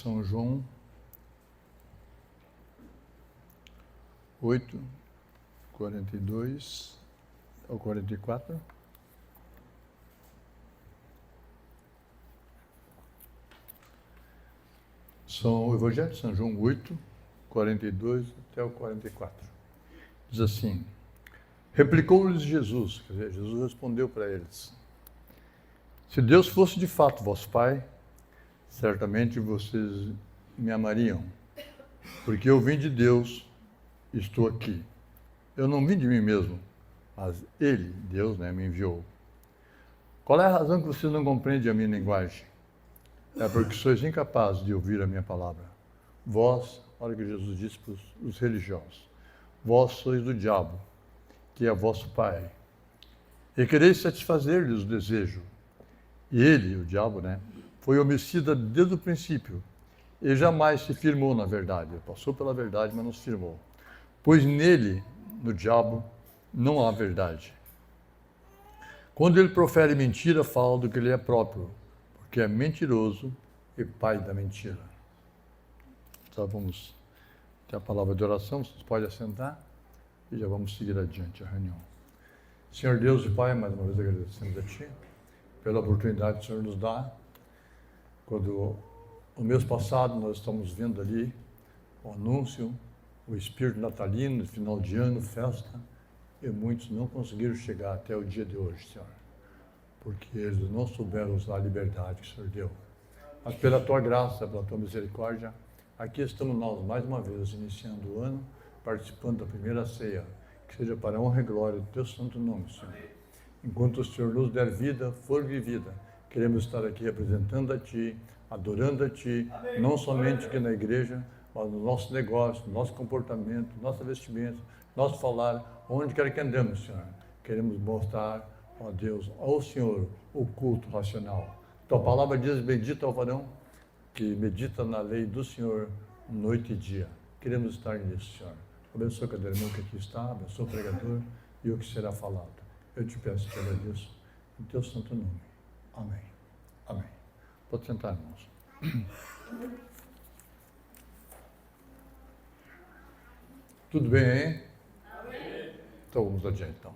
São João 8, 42 ao 44. São o Evangelho de São João 8, 42 até o 44. Diz assim: replicou-lhes Jesus, quer dizer, Jesus respondeu para eles: se Deus fosse de fato vosso Pai, certamente vocês me amariam, porque eu vim de Deus e estou aqui. Eu não vim de mim mesmo, mas Ele, Deus, me enviou. Qual é a razão que vocês não compreendem a minha linguagem? É porque sois incapazes de ouvir a minha palavra. Vós, olha o que Jesus disse para os religiosos, vós sois do diabo, que é vosso pai, e quereis satisfazer-lhe os desejos. E ele, o diabo, foi homicida desde o princípio, e jamais se firmou na verdade. Ele passou pela verdade, mas não se firmou. Pois nele, no diabo, não há verdade. Quando ele profere mentira, fala do que ele é próprio, porque é mentiroso e pai da mentira. Então vamos ter a palavra de oração, vocês podem assentar e já vamos seguir adiante a reunião. Senhor Deus e Pai, mais uma vez agradecemos a Ti pela oportunidade que o Senhor nos dá. Quando no mês passado nós estamos vendo ali o anúncio, o espírito natalino, final de ano, festa, e muitos não conseguiram chegar até o dia de hoje, Senhor, porque eles não souberam usar a liberdade que o Senhor deu. Mas pela Tua graça, pela Tua misericórdia, aqui estamos nós mais uma vez, iniciando o ano, participando da primeira ceia, que seja para a honra e glória do Teu santo nome, Senhor. Enquanto o Senhor nos der vida, for vivida, queremos estar aqui representando a Ti, adorando a Ti, não somente aqui na igreja, mas no nosso negócio, no nosso comportamento, nossa vestimenta, nosso falar, onde quer que andemos, Senhor. Queremos mostrar, ó Deus, ao Senhor, o culto racional. Tua palavra diz: bendito é o varão que medita na lei do Senhor noite e dia. Queremos estar nisso, Senhor. Abençoa cada irmão que aqui está, abençoa o pregador e o que será falado. Eu te peço, te agradeço, em Teu santo nome. Amém. Amém. Pode sentar, irmãos. Tudo bem, hein? Amém. Então vamos adiante, então.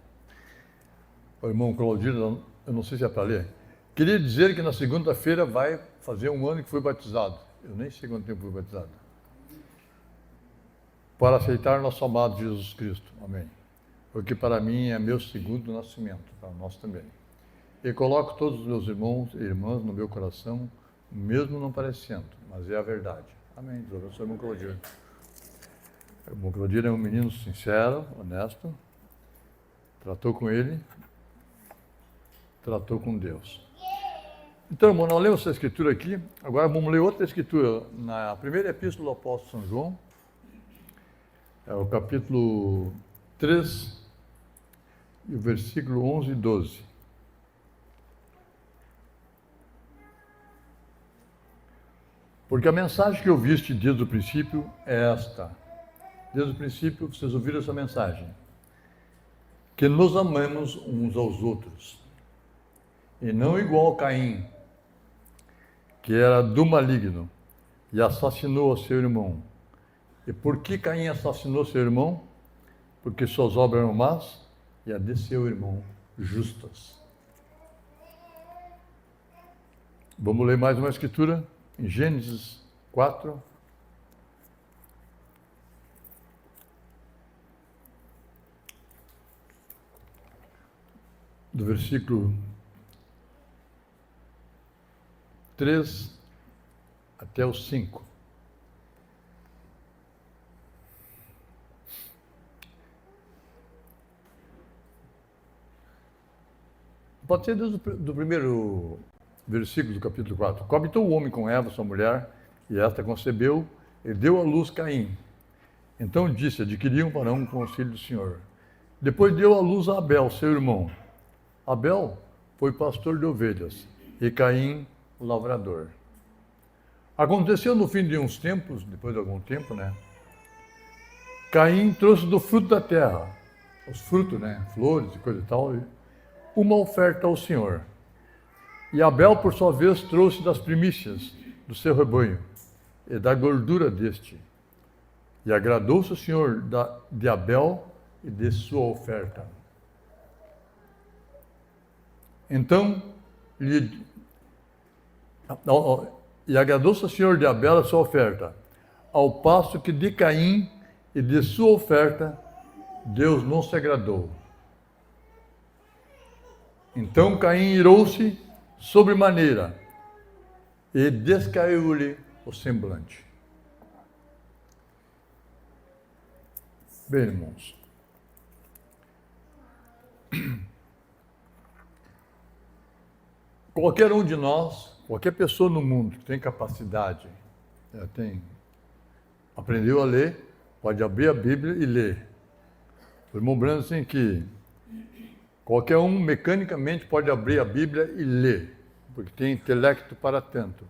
O irmão Claudino, eu não sei se é para ler. Queria dizer que na segunda-feira vai fazer um ano que fui batizado. Eu nem sei quanto tempo fui batizado. Para aceitar nosso amado Jesus Cristo. Amém. Porque para mim é meu segundo nascimento, para nós também. E coloco todos os meus irmãos e irmãs no meu coração, mesmo não parecendo, mas é a verdade. Amém. Deus abençoe o irmão Claudino. O irmão Claudino é um menino sincero, honesto. Tratou com ele, tratou com Deus. Então, irmão, nós lemos essa escritura aqui. Agora vamos ler outra escritura. Na primeira epístola do apóstolo São João, é o capítulo 3, e o versículo 11 e 12. Porque a mensagem que ouviste desde o princípio é esta. Desde o princípio vocês ouviram essa mensagem. Que nos amamos uns aos outros. E não igual Caim, que era do maligno, e assassinou o seu irmão. E por que Caim assassinou seu irmão? Porque suas obras eram más, e a de seu irmão justas. Vamos ler mais uma escritura, em Gênesis 4. Do versículo 3 até o 5. Pode ser do primeiro versículo do capítulo 4. Coabitou o homem com Eva, sua mulher, e esta concebeu e deu à luz Caim. Então disse: adquiri um varão com o auxílio do Senhor. Depois deu à luz a Abel, seu irmão. Abel foi pastor de ovelhas e Caim, lavrador. Aconteceu no fim de uns tempos, depois de algum tempo, Caim trouxe do fruto da terra, os frutos, flores e coisa e tal, uma oferta ao Senhor. E Abel, por sua vez, trouxe das primícias do seu rebanho. e da gordura deste. E agradou-se o Senhor de Abel e de sua oferta. Então, e agradou-se o Senhor de Abel a sua oferta, ao passo que de Caim e de sua oferta Deus não se agradou. Então Caim irou-se sobremaneira e descaiu-lhe o semblante. Bem, irmãos, qualquer um de nós, qualquer pessoa no mundo que tem capacidade, aprendeu a ler, pode abrir a Bíblia e ler. O irmão Branham assim que qualquer um mecanicamente pode abrir a Bíblia e ler, porque tem intelecto para tanto.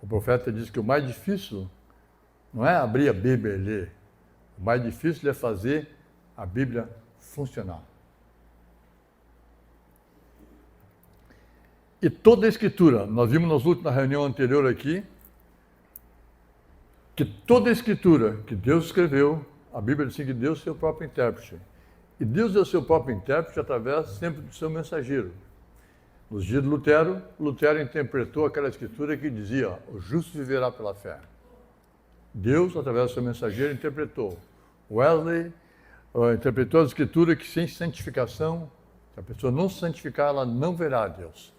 O profeta diz que o mais difícil não é abrir a Bíblia e ler, o mais difícil é fazer a Bíblia funcionar. E toda a Escritura, nós vimos na reunião anterior aqui, que toda a Escritura que Deus escreveu, a Bíblia diz que Deus é o seu próprio intérprete. E Deus é o seu próprio intérprete através sempre do seu mensageiro. Nos dias de Lutero, Lutero interpretou aquela Escritura que dizia, o justo viverá pela fé. Deus, através do seu mensageiro, interpretou. Wesley interpretou a Escritura que sem santificação, se a pessoa não se santificar, ela não verá a Deus.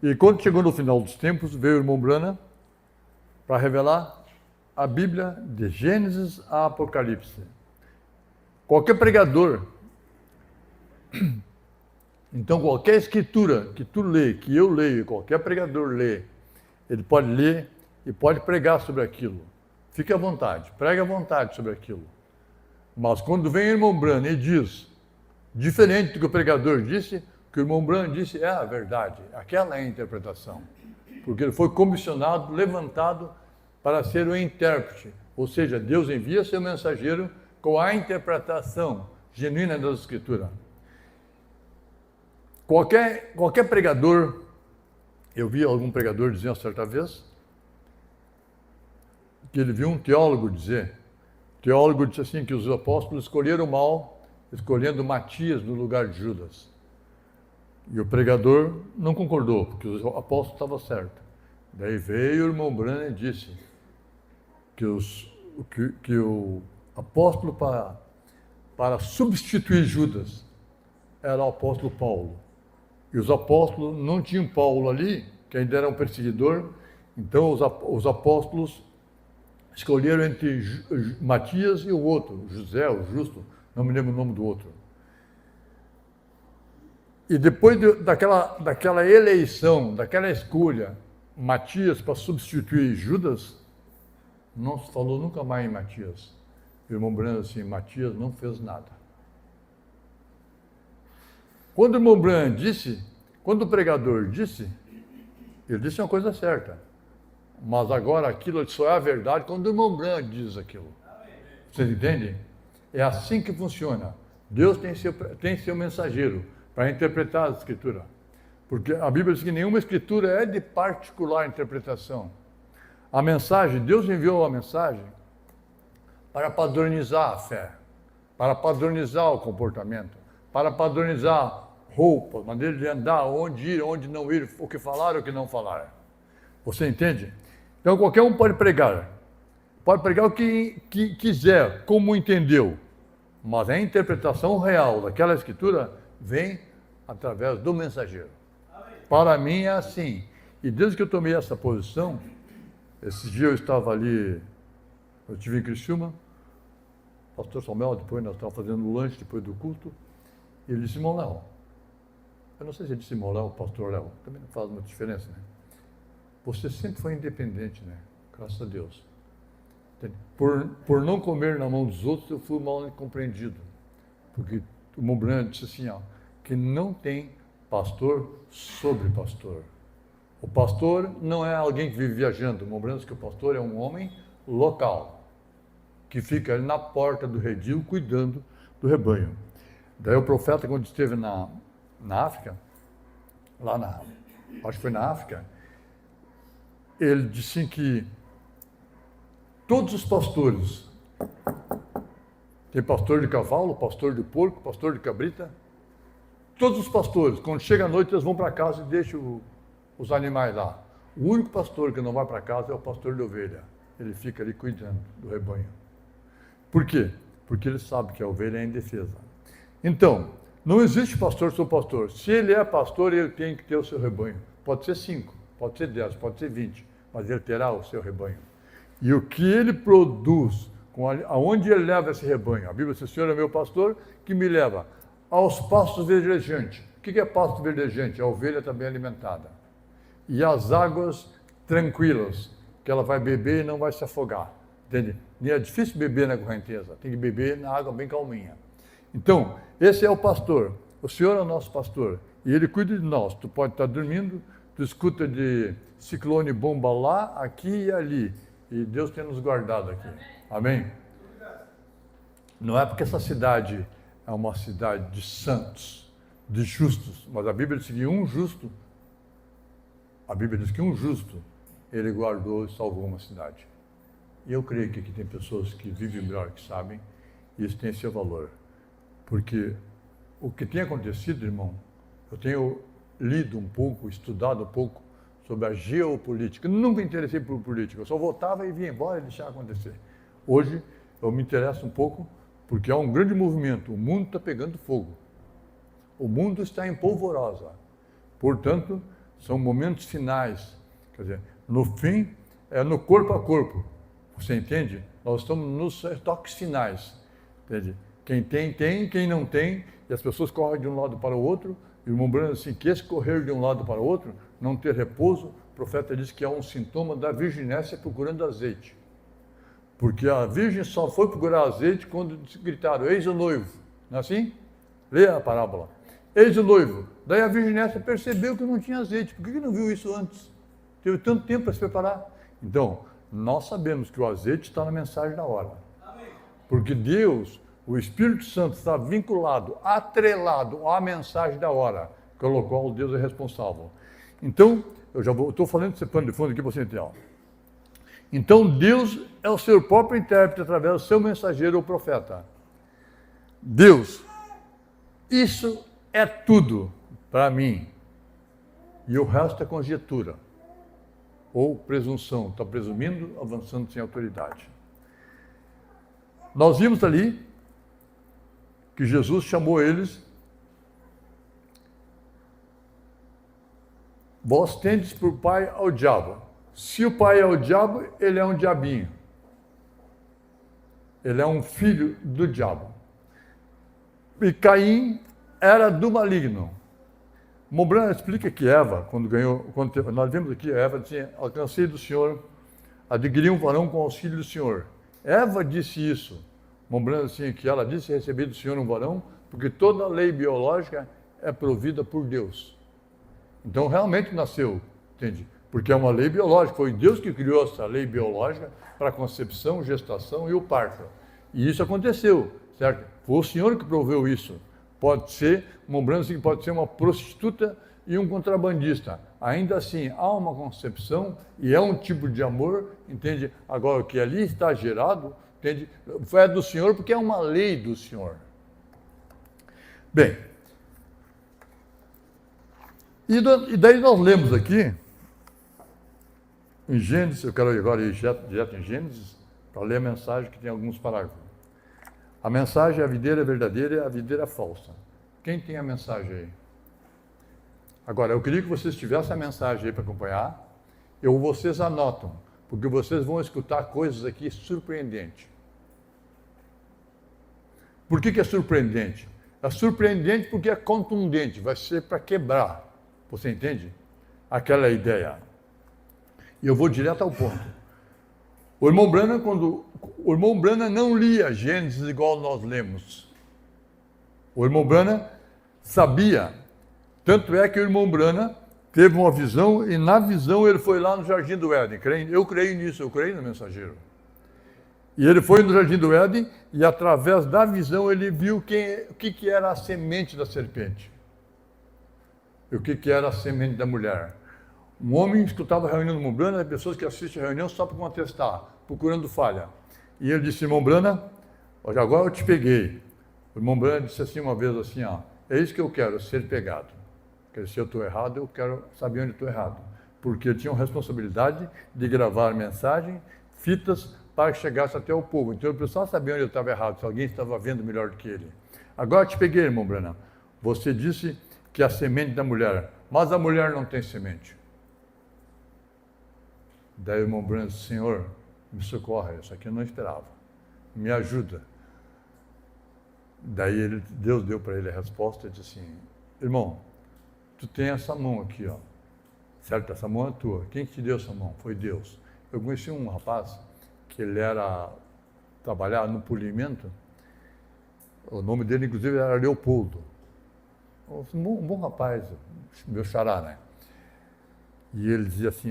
E quando chegou no final dos tempos, veio o irmão Branham para revelar a Bíblia de Gênesis a Apocalipse. Qualquer pregador, então qualquer escritura que tu lê, que eu leio, qualquer pregador lê, ele pode ler e pode pregar sobre aquilo. Fique à vontade, pregue à vontade sobre aquilo. Mas quando vem o irmão Branham e diz, diferente do que o pregador disse, o que o irmão Branham disse é a verdade, aquela é a interpretação. Porque ele foi comissionado, levantado para ser o intérprete. Ou seja, Deus envia seu mensageiro com a interpretação genuína das Escrituras. Qualquer pregador, eu vi algum pregador dizendo certa vez, que ele viu um teólogo dizer, o teólogo disse assim, que os apóstolos escolheram mal, escolhendo Matias no lugar de Judas. E o pregador não concordou, porque o apóstolo estava certo. Daí veio o irmão Branham e disse que o apóstolo para substituir Judas era o apóstolo Paulo. E os apóstolos não tinham Paulo ali, que ainda era um perseguidor, então os apóstolos escolheram entre Matias e o outro, José, o justo, não me lembro o nome do outro. E depois daquela eleição, daquela escolha, Matias para substituir Judas, não se falou nunca mais em Matias. O irmão Branham assim, Matias não fez nada. Quando o irmão Branham disse, quando o pregador disse, ele disse uma coisa certa. Mas agora aquilo só é a verdade quando o irmão Branham diz aquilo. Vocês entendem? É assim que funciona. Deus tem seu mensageiro para interpretar a Escritura. Porque a Bíblia diz que nenhuma Escritura é de particular interpretação. A mensagem, Deus enviou a mensagem para padronizar a fé, para padronizar o comportamento, para padronizar roupa, maneira de andar, onde ir, onde não ir, o que falar, o que não falar. Você entende? Então qualquer um pode pregar o que quiser, como entendeu, mas a interpretação real daquela Escritura vem através do mensageiro. Para mim é assim. E desde que eu tomei essa posição, esses dias eu estava ali, eu estive em Criciúma, pastor Samuel, depois nós estávamos fazendo lanche depois do culto, e ele disse, irmão Léo, eu não sei se ele disse irmão Léo ou pastor Léo, também não faz muita diferença, né? Você sempre foi independente, né? Graças a Deus. Por não comer na mão dos outros, eu fui mal compreendido. Porque o irmão Branham disse assim, ó, que não tem pastor sobre pastor. O pastor não é alguém que vive viajando. O irmão Branham disse que o pastor é um homem local, que fica ali na porta do redil, cuidando do rebanho. Daí o profeta, quando esteve na África, acho que foi na África, ele disse que todos os pastores, tem pastor de cavalo, pastor de porco, pastor de cabrita, todos os pastores, quando chega a noite, eles vão para casa e deixam os animais lá. O único pastor que não vai para casa é o pastor de ovelha. Ele fica ali cuidando do rebanho. Por quê? Porque ele sabe que a ovelha é indefesa. Então, não existe pastor sobre pastor. Se ele é pastor, ele tem que ter o seu rebanho. Pode ser 5, pode ser 10, pode ser 20, mas ele terá o seu rebanho. E o que ele produz, aonde ele leva esse rebanho? A Bíblia diz: o Senhor é meu pastor, que me leva aos pastos verdejantes. O que é pasto verdejante? A ovelha está bem alimentada. E as águas tranquilas, que ela vai beber e não vai se afogar. Entende? E é difícil beber na correnteza, tem que beber na água bem calminha. Então, esse é o pastor. O Senhor é o nosso pastor. E ele cuida de nós. Tu pode estar dormindo, tu escuta de ciclone bomba lá, aqui e ali. E Deus tem nos guardado aqui. Amém? Não é porque essa cidade é uma cidade de santos, de justos, mas a Bíblia diz que um justo, ele guardou e salvou uma cidade. E eu creio que aqui tem pessoas que vivem melhor, que sabem, e isso tem seu valor. Porque o que tem acontecido, irmão, eu tenho lido um pouco, estudado um pouco sobre a geopolítica. Eu nunca me interessei por política, eu só votava e vinha embora e deixava acontecer. Hoje eu me interesso um pouco porque há um grande movimento, o mundo está pegando fogo. O mundo está em polvorosa. Portanto, são momentos finais. Quer dizer, no fim, é no corpo a corpo. Você entende? Nós estamos nos toques finais. Entende? Quem tem, tem. Quem não tem, e as pessoas correm de um lado para o outro. E o irmão Branham assim, que esse correr de um lado para o outro, não ter repouso, o profeta diz que é um sintoma da virginécia procurando azeite. Porque a virgem só foi procurar azeite quando gritaram: eis o noivo. Não é assim? Leia a parábola. Eis o noivo. Daí a virginécia percebeu que não tinha azeite. Por que não viu isso antes? Teve tanto tempo para se preparar. Então, nós sabemos que o azeite está na mensagem da hora. Porque Deus, o Espírito Santo, está vinculado, atrelado à mensagem da hora, pelo qual o Deus é responsável. Então, estou falando desse pano de fundo aqui para você entender. Então, Deus é o seu próprio intérprete através do seu mensageiro ou profeta. Deus, isso é tudo para mim. E o resto é conjectura ou presunção. Está presumindo, avançando sem autoridade. Nós vimos ali que Jesus chamou eles: vós tendes por pai ao diabo. Se o pai é o diabo, ele é um diabinho. Ele é um filho do diabo. E Caim era do maligno. Mombrana explica que Eva, nós vemos aqui, Eva disse: alcancei do Senhor, adquiri um varão com auxílio do Senhor. Eva disse isso. Mombrana assim, que ela disse: recebi do Senhor um varão, porque toda a lei biológica é provida por Deus. Então realmente nasceu, entende? Porque é uma lei biológica, foi Deus que criou essa lei biológica para a concepção, gestação e o parto. E isso aconteceu, certo? Foi o Senhor que proveu isso. Pode ser, lembrando que pode ser uma prostituta e um contrabandista. Ainda assim, há uma concepção e é um tipo de amor, entende? Agora, o que ali está gerado, entende? É do Senhor porque é uma lei do Senhor. Bem, e daí nós lemos aqui, em Gênesis, eu quero agora ir direto em Gênesis, para ler a mensagem que tem alguns parágrafos. A mensagem é a videira verdadeira e a videira falsa. Quem tem a mensagem aí? Agora, eu queria que vocês tivessem a mensagem aí para acompanhar, ou vocês anotam, porque vocês vão escutar coisas aqui surpreendentes. Por que é surpreendente? É surpreendente porque é contundente, vai ser para quebrar. Você entende? Aquela ideia. E eu vou direto ao ponto. O irmão Branham não lia Gênesis igual nós lemos. O irmão Branham sabia. Tanto é que o irmão Branham teve uma visão e na visão ele foi lá no Jardim do Éden. Eu creio nisso, eu creio no mensageiro. E ele foi no Jardim do Éden e através da visão ele viu o que era a semente da serpente. E o que era a semente da mulher. Um homem escutava a reunião do irmão Brana, pessoas que assistem a reunião só para contestar, procurando falha. E ele disse, irmão Brana, agora eu te peguei. O irmão Brana disse assim uma vez assim, é isso que eu quero, ser pegado. Porque se eu estou errado, eu quero saber onde estou errado. Porque tinham responsabilidade de gravar mensagem, fitas, para que chegasse até o povo. Então o pessoal sabia onde eu estava errado, se alguém estava vendo melhor do que ele. Agora eu te peguei, irmão Branham. Você disse que a semente da mulher, mas a mulher não tem semente. Daí o irmão Branham disse, Senhor, me socorre, isso aqui eu não esperava. Me ajuda. Daí Deus deu para ele a resposta e disse assim, irmão, tu tem essa mão aqui, certo? Essa mão é tua. Quem te deu essa mão? Foi Deus. Eu conheci um rapaz que ele trabalhava no polimento, o nome dele inclusive era Leopoldo. Um bom rapaz, meu xará, né? E ele dizia assim,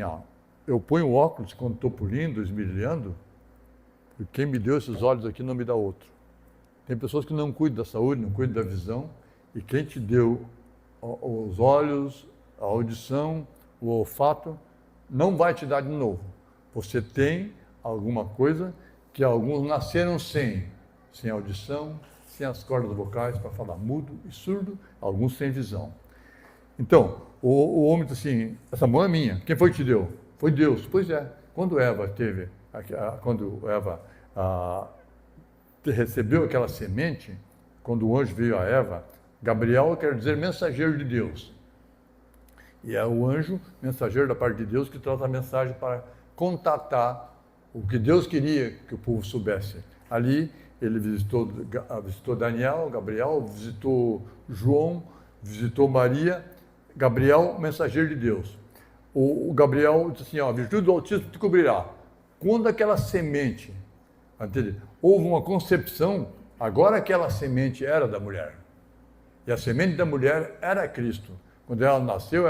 eu ponho óculos quando estou polindo, esmerilhando, e quem me deu esses olhos aqui não me dá outro. Tem pessoas que não cuidam da saúde, não cuidam da visão, e quem te deu os olhos, a audição, o olfato, não vai te dar de novo. Você tem alguma coisa que alguns nasceram sem audição, sem as cordas vocais para falar, mudo e surdo, alguns sem visão. Então, o homem disse assim, essa mão é minha, quem foi que te deu? Foi Deus. Pois é, quando Eva recebeu aquela semente, quando o anjo veio a Eva, Gabriel quer dizer mensageiro de Deus. E é o anjo, mensageiro da parte de Deus, que traz a mensagem para contatar o que Deus queria que o povo soubesse. Ali, ele visitou Daniel, Gabriel, visitou João, visitou Maria, Gabriel, mensageiro de Deus. O Gabriel disse assim, a virtude do Altíssimo te cobrirá. Quando aquela semente, houve uma concepção, agora aquela semente era da mulher. E a semente da mulher era Cristo. Quando ela nasceu,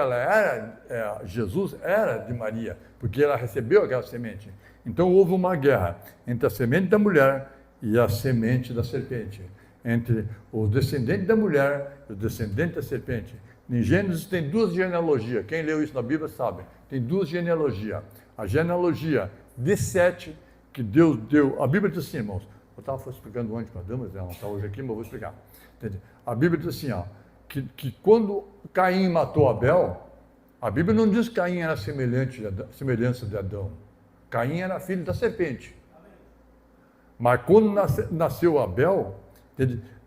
Jesus era de Maria, porque ela recebeu aquela semente. Então houve uma guerra entre a semente da mulher e a semente da serpente. Entre o descendente da mulher e o descendente da serpente. Em Gênesis tem duas genealogias. Quem leu isso na Bíblia sabe. Tem duas genealogias. A genealogia de Sete, que Deus deu. A Bíblia diz assim, irmãos. Eu estava explicando antes para a dama, ela não está hoje aqui, mas eu vou explicar. Entende? A Bíblia diz assim, que quando Caim matou Abel, a Bíblia não diz que Caim era semelhança de Adão. Caim era filho da serpente. Mas quando nasceu Abel,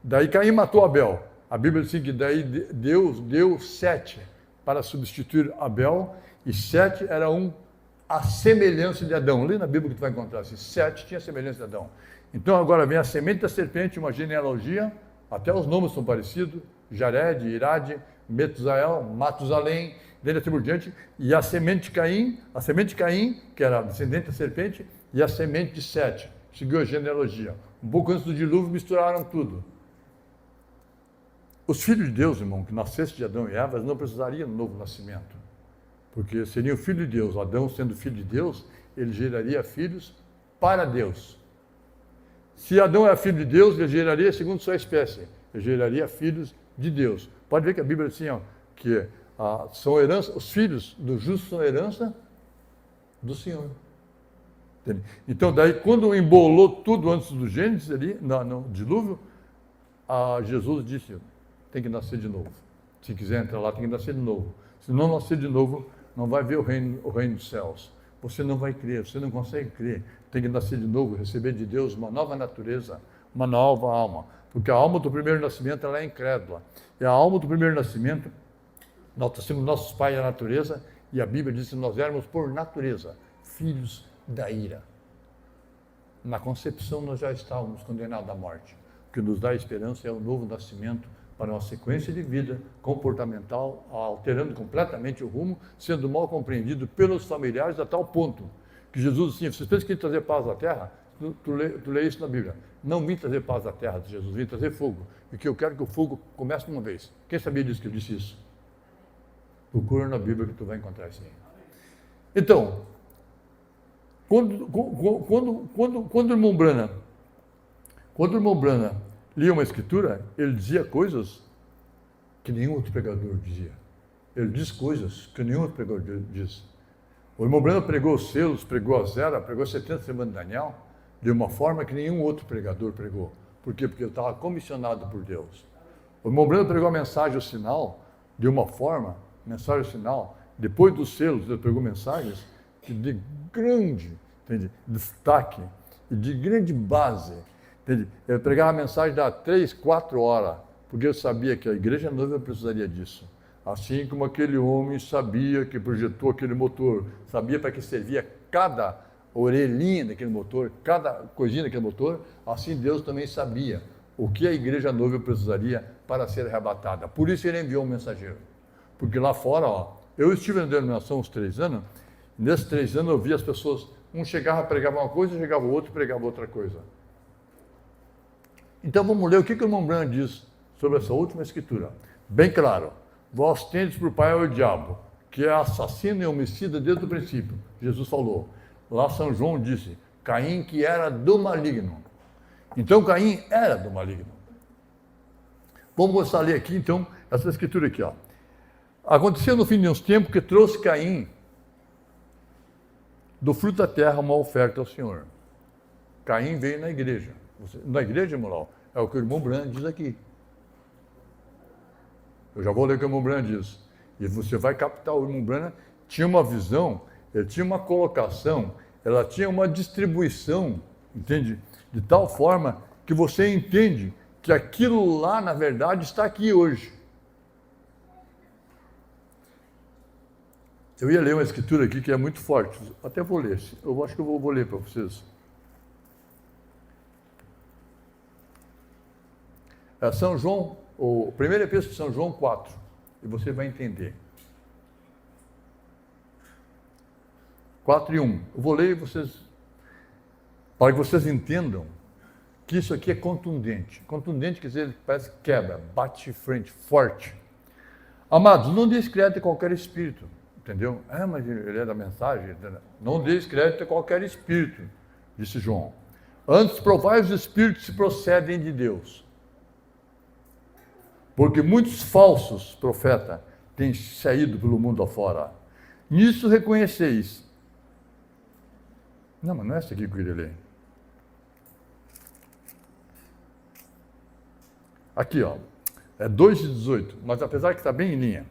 daí Caim matou Abel. A Bíblia diz que daí Deus deu Sete para substituir Abel, e Sete era a semelhança de Adão. Lê na Bíblia que tu vai encontrar assim, Sete tinha a semelhança de Adão. Então agora vem a semente da serpente, uma genealogia, até os nomes são parecidos, Jared, Irade, Metusael, Matusalém, dele assim por diante, e a semente de Caim, que era descendente da serpente, e a semente de Sete, seguiu a genealogia. Um pouco antes do dilúvio misturaram tudo. Os filhos de Deus, irmão, que nascessem de Adão e Eva, não precisariam de novo nascimento, porque seriam filho de Deus. Adão, sendo filho de Deus, ele geraria filhos para Deus. Se Adão é filho de Deus, ele geraria segundo sua espécie, ele geraria filhos de Deus. Pode ver que a Bíblia diz assim, que são herança, os filhos do justo são herança do Senhor. Entende? Então, daí, quando embolou tudo antes do Gênesis, ali, no dilúvio, Jesus disse, tem que nascer de novo. Se quiser entrar lá, tem que nascer de novo. Se não nascer de novo, não vai ver o reino dos céus. Você não vai crer, você não consegue crer. Tem que nascer de novo, receber de Deus uma nova natureza, uma nova alma. Porque a alma do primeiro nascimento ela é incrédula. E a alma do primeiro nascimento, nós temos nossos pais da natureza, e a Bíblia diz que nós éramos por natureza filhos da ira. Na concepção nós já estávamos condenados à morte. O que nos dá esperança é o novo nascimento para uma sequência de vida comportamental, alterando completamente o rumo, sendo mal compreendido pelos familiares a tal ponto que Jesus, assim, vocês pensam que ele trazer paz à terra? Tu lê isso na Bíblia. Não vim trazer paz à terra de Jesus, vim trazer fogo. E que eu quero que o fogo comece de uma vez. Quem sabia disso que eu disse isso? Procura na Bíblia que tu vai encontrar isso aí. Então, quando o irmão Branham lia uma escritura, ele dizia coisas que nenhum outro pregador dizia. Ele diz coisas que nenhum outro pregador diz. O irmão Branham pregou os selos, pregou a zero, pregou 70 semanas de Daniel, de uma forma que nenhum outro pregador pregou. Por quê? Porque ele estava comissionado por Deus. O irmão Branham pregou a mensagem, o sinal, de uma forma, mensagem, o sinal, depois dos selos, ele pregou mensagens de grande, entende, destaque e de grande base. Entende? Ele pregava a mensagem de 3, 4 horas, porque eu sabia que a igreja noiva precisaria disso. Assim como aquele homem sabia que projetou aquele motor, sabia para que servia cada orelhinha daquele motor, cada coisinha daquele motor, assim Deus também sabia o que a igreja noiva precisaria para ser arrebatada. Por isso ele enviou um mensageiro. Porque lá fora, eu estive na denominação uns 3 anos, e nesses 3 anos eu vi as pessoas, um chegava, pregava uma coisa, chegava o outro, pregava outra coisa. Então vamos ler o que o irmão Branham diz sobre essa última escritura. Bem claro, vós tendes por pai o diabo, que é assassino e homicida desde o princípio. Jesus falou. Lá São João disse, Caim que era do maligno. Então Caim era do maligno. Vamos começar a ler aqui então, essa escritura aqui. Aconteceu no fim de uns tempos que trouxe Caim do fruto da terra uma oferta ao Senhor. Caim veio na igreja. Na igreja, irmão, é o que o irmão Branham diz aqui. Eu já vou ler o que o irmão Branham diz. E você vai captar, o irmão Branham tinha uma visão, ele tinha uma colocação, ela tinha uma distribuição, entende? De tal forma que você entende que aquilo lá, na verdade, está aqui hoje. Eu ia ler uma escritura aqui que é muito forte, até vou ler, eu acho que eu vou ler para vocês. É São João, o primeiro epístola de São João 4, e você vai entender. 4 e 1. Eu vou ler para que vocês entendam que isso aqui é contundente. Contundente quer dizer, parece que quebra, bate de frente, forte. Amados, não deis crédito a qualquer espírito, entendeu? Mas ele é da mensagem. Não deis crédito a qualquer espírito, disse João. Antes provai os espíritos se procedem de Deus. Porque muitos falsos profetas têm saído pelo mundo afora. Nisso reconheceis. Não, mas não é essa aqui que eu queria ler. Aqui, é 2:18, mas apesar que está bem em linha.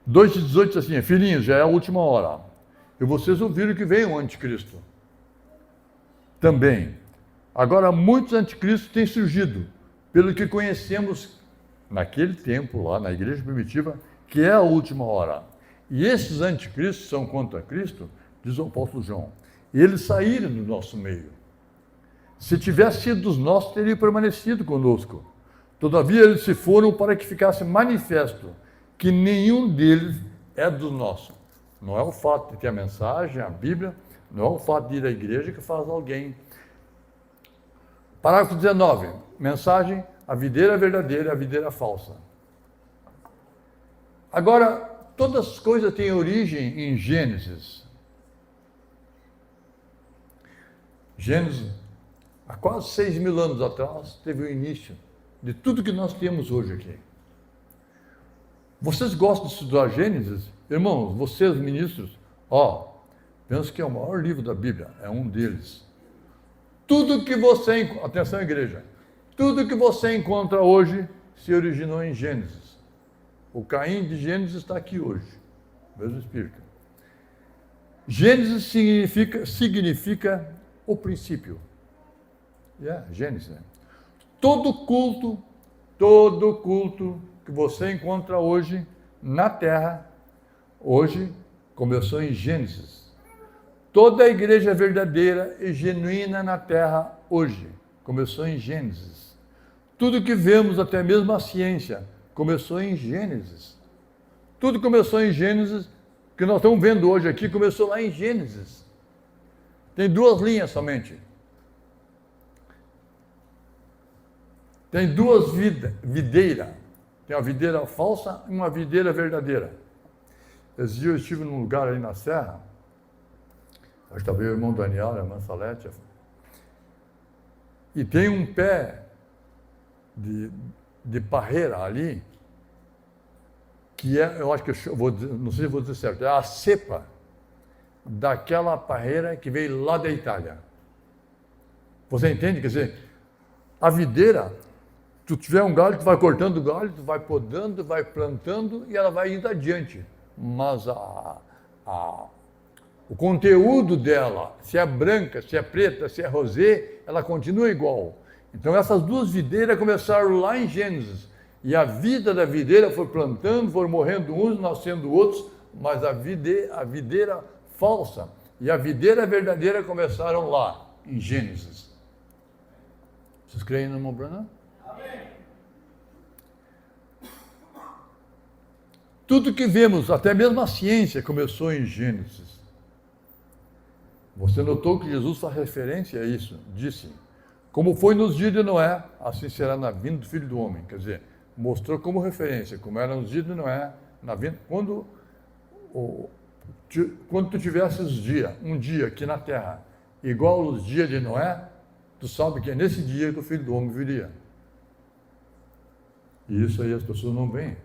2:18 diz assim, filhinhos, já é a última hora. E vocês ouviram que veio um anticristo. Também. Agora, muitos anticristos têm surgido, pelo que conhecemos naquele tempo, lá na igreja primitiva, que é a última hora. E esses anticristos são contra Cristo, diz o apóstolo João. E eles saíram do nosso meio. Se tivesse sido dos nossos, teriam permanecido conosco. Todavia, eles se foram para que ficasse manifesto que nenhum deles é dos nossos. Não é o fato de ter a mensagem, a Bíblia, não é o fato de ir à igreja que faz alguém. Parágrafo 19. Mensagem, a videira verdadeira e a videira falsa. Agora, todas as coisas têm origem em Gênesis. Gênesis, há quase 6.000 anos atrás, teve o início de tudo que nós temos hoje aqui. Vocês gostam de estudar Gênesis? Irmãos, vocês ministros, penso que é o maior livro da Bíblia, é um deles. Tudo que você, atenção igreja, tudo que você encontra hoje se originou em Gênesis. O Caim de Gênesis está aqui hoje, mesmo espírito. Gênesis significa o princípio. Gênesis. Né? Todo culto que você encontra hoje na terra, hoje começou em Gênesis. Toda a igreja verdadeira e genuína na terra hoje começou em Gênesis. Tudo que vemos, até mesmo a ciência, começou em Gênesis. Tudo começou em Gênesis, que nós estamos vendo hoje aqui, começou lá em Gênesis. Tem 2 linhas somente. Tem 2 videiras. Tem uma videira falsa e uma videira verdadeira. Esse dia eu estive num lugar ali na serra, acho que estava o irmão Daniel, a irmã Salete, e tem um pé de parreira ali, que é, eu acho que eu vou dizer, não sei se vou dizer certo, é a cepa. daquela parreira que veio lá da Itália. Você entende? Quer dizer, a videira, tu tiver um galho, tu vai cortando o galho, tu vai podando, vai plantando e ela vai indo adiante. Mas o conteúdo dela, se é branca, se é preta, se é rosé, ela continua igual. Então essas duas videiras começaram lá em Gênesis. E a vida da videira foi plantando, foram morrendo uns, nascendo outros, mas a videira falsa e a videira verdadeira começaram lá, em Gênesis. Vocês creem no irmão Branham? Amém. Tudo que vemos, até mesmo a ciência, começou em Gênesis. Você notou que Jesus faz referência a isso, disse, como foi nos dias de Noé, assim será na vinda do Filho do Homem. Quer dizer, mostrou como referência, como era nos dias de Noé, na vinda, quando tu tivesses um dia aqui na Terra, igual aos dias de Noé, tu sabe que é nesse dia que o Filho do Homem viria. E isso aí as pessoas não veem.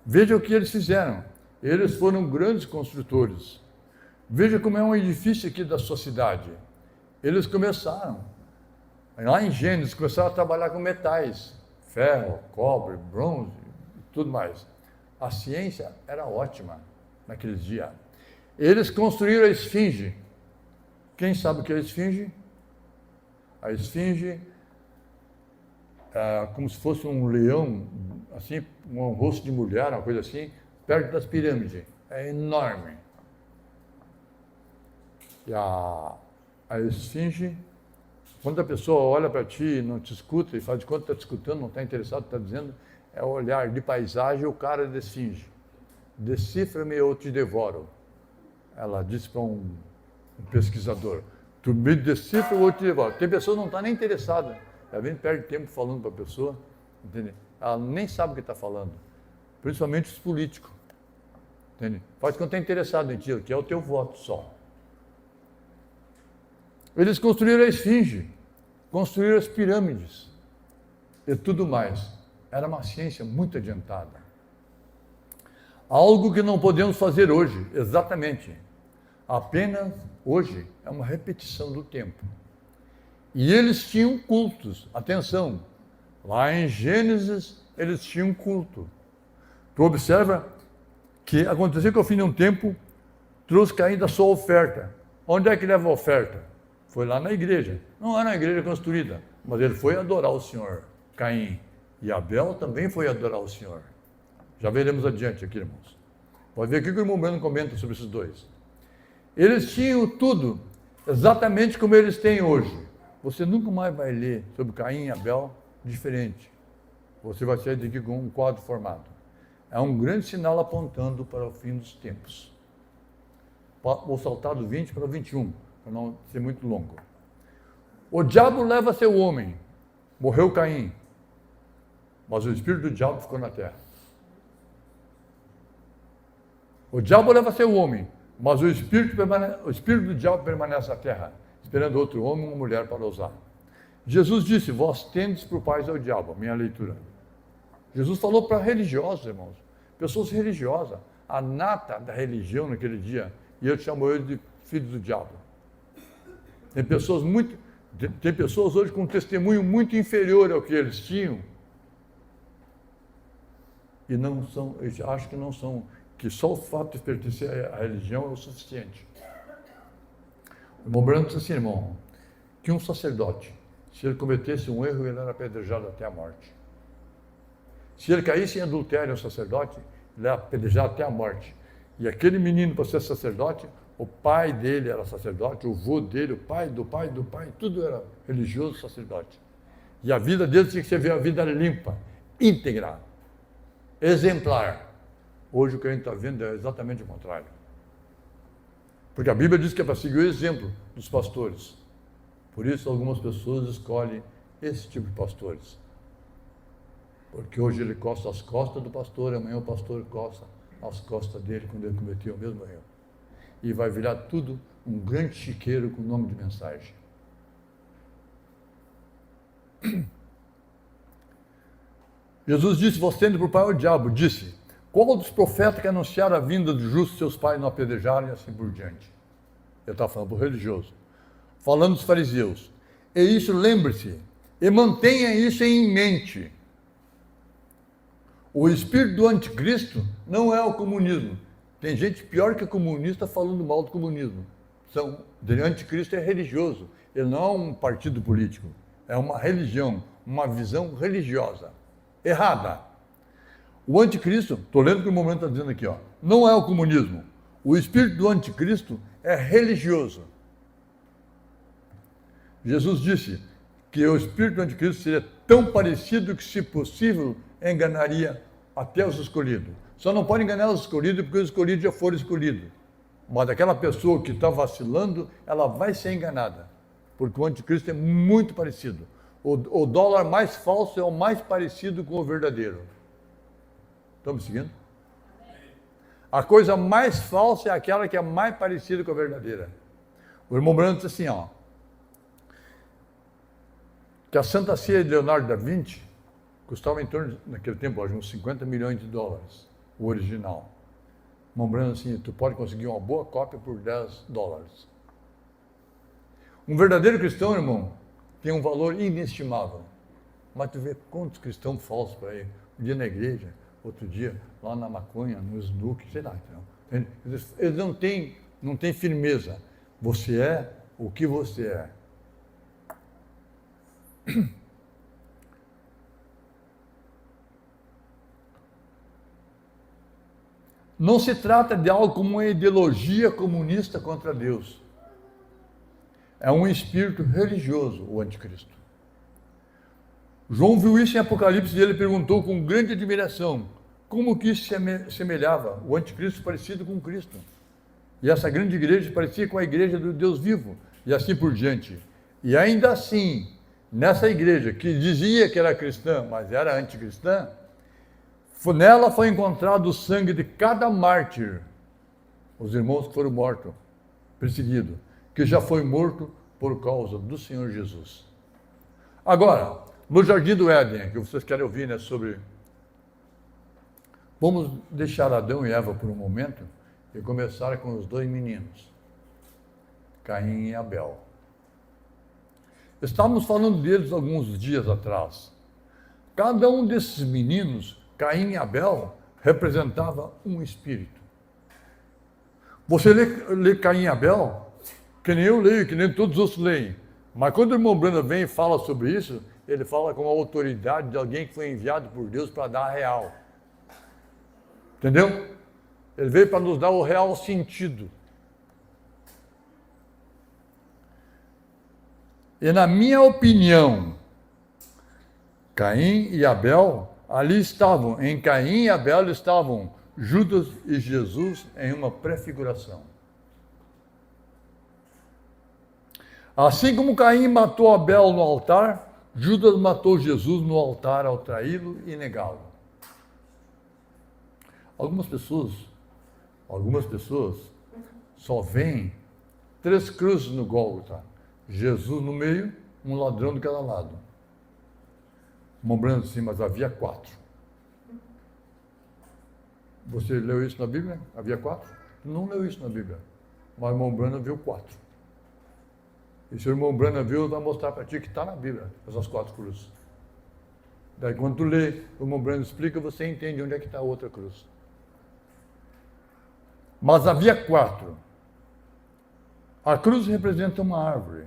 Veja o que eles fizeram. Eles foram grandes construtores. Veja como é um edifício aqui da sua cidade. Eles começaram, lá em Gênesis, começaram a trabalhar com metais, ferro, cobre, bronze, tudo mais. A ciência era ótima naqueles dias. Eles construíram a esfinge. Quem sabe o que é a esfinge? A esfinge é como se fosse um leão, assim, um rosto de mulher, uma coisa assim, perto das pirâmides. É enorme. E a esfinge, quando a pessoa olha para ti, não te escuta e faz de conta que está te escutando, não está interessado, está dizendo, é o olhar de paisagem, o cara da esfinge. Decifra-me ou te devoro. Ela disse para um pesquisador, tu me decifra ou te devoro. Tem pessoa que não está nem interessada, ela vem perde tempo falando para a pessoa, entende? Ela nem sabe o que está falando, principalmente os políticos, entende? Faz de conta que está interessado em ti, que é o teu voto só. Eles construíram a esfinge, construíram as pirâmides e tudo mais. Era uma ciência muito adiantada. Algo que não podemos fazer hoje, exatamente. Apenas hoje é uma repetição do tempo. E eles tinham cultos, atenção, lá em Gênesis eles tinham culto. Tu observa que aconteceu que ao fim de um tempo trouxe Caim da sua oferta. Onde é que leva a oferta? Foi lá na igreja. Não era uma igreja construída, mas ele foi adorar o Senhor, Caim. E Abel também foi adorar o Senhor. Já veremos adiante aqui, irmãos. Pode ver aqui que o irmão Breno comenta sobre esses dois. Eles tinham tudo exatamente como eles têm hoje. Você nunca mais vai ler sobre Caim e Abel diferente. Você vai sair daqui com um quadro formado. É um grande sinal apontando para o fim dos tempos. Vou saltar do 20 para o 21, para não ser muito longo. O diabo leva seu homem. Morreu Caim. Mas o espírito do diabo ficou na terra. O diabo leva seu homem, mas o espírito do diabo permanece na terra, esperando outro homem ou uma mulher para usar. Jesus disse, vós tendes por pais ao diabo, minha leitura. Jesus falou para religiosos, irmãos, pessoas religiosas, a nata da religião naquele dia, e ele chamou eles de filhos do diabo. Tem pessoas hoje com um testemunho muito inferior ao que eles tinham, e não são, eles acham que não são, que só o fato de pertencer à religião é o suficiente. O irmão Branco disse assim, irmão, que um sacerdote, se ele cometesse um erro, ele era apedrejado até a morte. Se ele caísse em adultério, o sacerdote, ele era apedrejado até a morte. E aquele menino, para ser sacerdote, o pai dele era sacerdote, o avô dele, o pai do pai do pai, tudo era religioso sacerdote. E a vida dele tinha que ser uma vida limpa, íntegra, exemplar. Hoje o que a gente está vendo é exatamente o contrário. Porque a Bíblia diz que é para seguir o exemplo dos pastores. Por isso algumas pessoas escolhem esse tipo de pastores. Porque hoje ele costa as costas do pastor, amanhã o pastor costa as costas dele quando ele cometeu o mesmo erro. E vai virar tudo um grande chiqueiro com nome de mensagem. Jesus disse, vós tendes por pai o diabo, disse, qual dos profetas que anunciaram a vinda do justo seus pais não apedrejaram e assim por diante? Ele está falando para o religioso. Falando dos fariseus. E isso, lembre-se, e mantenha isso em mente. O espírito do anticristo não é o comunismo. Tem gente pior que comunista falando mal do comunismo. O anticristo é religioso. Ele não é um partido político. É uma religião, uma visão religiosa. Errada. O anticristo, estou lendo o que o momento está dizendo aqui, ó, não é o comunismo. O espírito do anticristo é religioso. Jesus disse que o espírito do anticristo seria tão parecido que, se possível, enganaria até os escolhidos. Só não pode enganar os escolhidos porque os escolhidos já foram escolhidos. Mas aquela pessoa que está vacilando, ela vai ser enganada. Porque o anticristo é muito parecido. O dólar mais falso é o mais parecido com o verdadeiro. Estão me seguindo? A coisa mais falsa é aquela que é mais parecida com a verdadeira. O irmão Branco disse assim, ó, que a Santa Ceia de Leonardo da Vinci custava em torno, naquele tempo, uns 50 milhões de dólares, o original. O irmão Branco assim, tu pode conseguir uma boa cópia por 10 dólares. Um verdadeiro cristão, irmão, tem um valor inestimável. Mas tu vê quantos cristãos falsos por aí. Um dia na igreja, outro dia lá na maconha, no snook, sei lá. Então, eles não têm firmeza. Você é o que você é. Não se trata de algo como uma ideologia comunista contra Deus. É um espírito religioso, o anticristo. João viu isso em Apocalipse e ele perguntou com grande admiração como que isso se semelhava, o anticristo parecido com Cristo. E essa grande igreja parecia com a igreja do Deus vivo, e assim por diante. E ainda assim, nessa igreja que dizia que era cristã, mas era anticristã, nela foi encontrado o sangue de cada mártir, os irmãos que foram mortos, perseguidos, que já foi morto por causa do Senhor Jesus. Agora, no Jardim do Éden, que vocês querem ouvir, né, sobre... Vamos deixar Adão e Eva por um momento e começar com os dois meninos, Caim e Abel. Estávamos falando deles alguns dias atrás. Cada um desses meninos, Caim e Abel, representava um espírito. Você lê Caim e Abel, que nem eu leio, que nem todos os outros leem. Mas quando o irmão Brando vem e fala sobre isso, ele fala com a autoridade de alguém que foi enviado por Deus para dar a real. Entendeu? Ele veio para nos dar o real sentido. E na minha opinião, Caim e Abel, ali estavam, em Caim e Abel estavam Judas e Jesus em uma prefiguração. Assim como Caim matou Abel no altar, Judas matou Jesus no altar ao traí-lo e negá-lo. Algumas pessoas só veem 3 cruzes no Gólgota. Jesus no meio, um ladrão de cada lado. Lembrando assim, mas havia 4. Você leu isso na Bíblia? Havia 4? Não leu isso na Bíblia. Mas o irmão Brana viu 4. E se o irmão Brana viu, ele vai mostrar para ti que está na Bíblia, essas 4 cruzes. Daí quando tu lê, o irmão Brana explica, você entende onde é que está a outra cruz. Mas havia 4. A cruz representa uma árvore.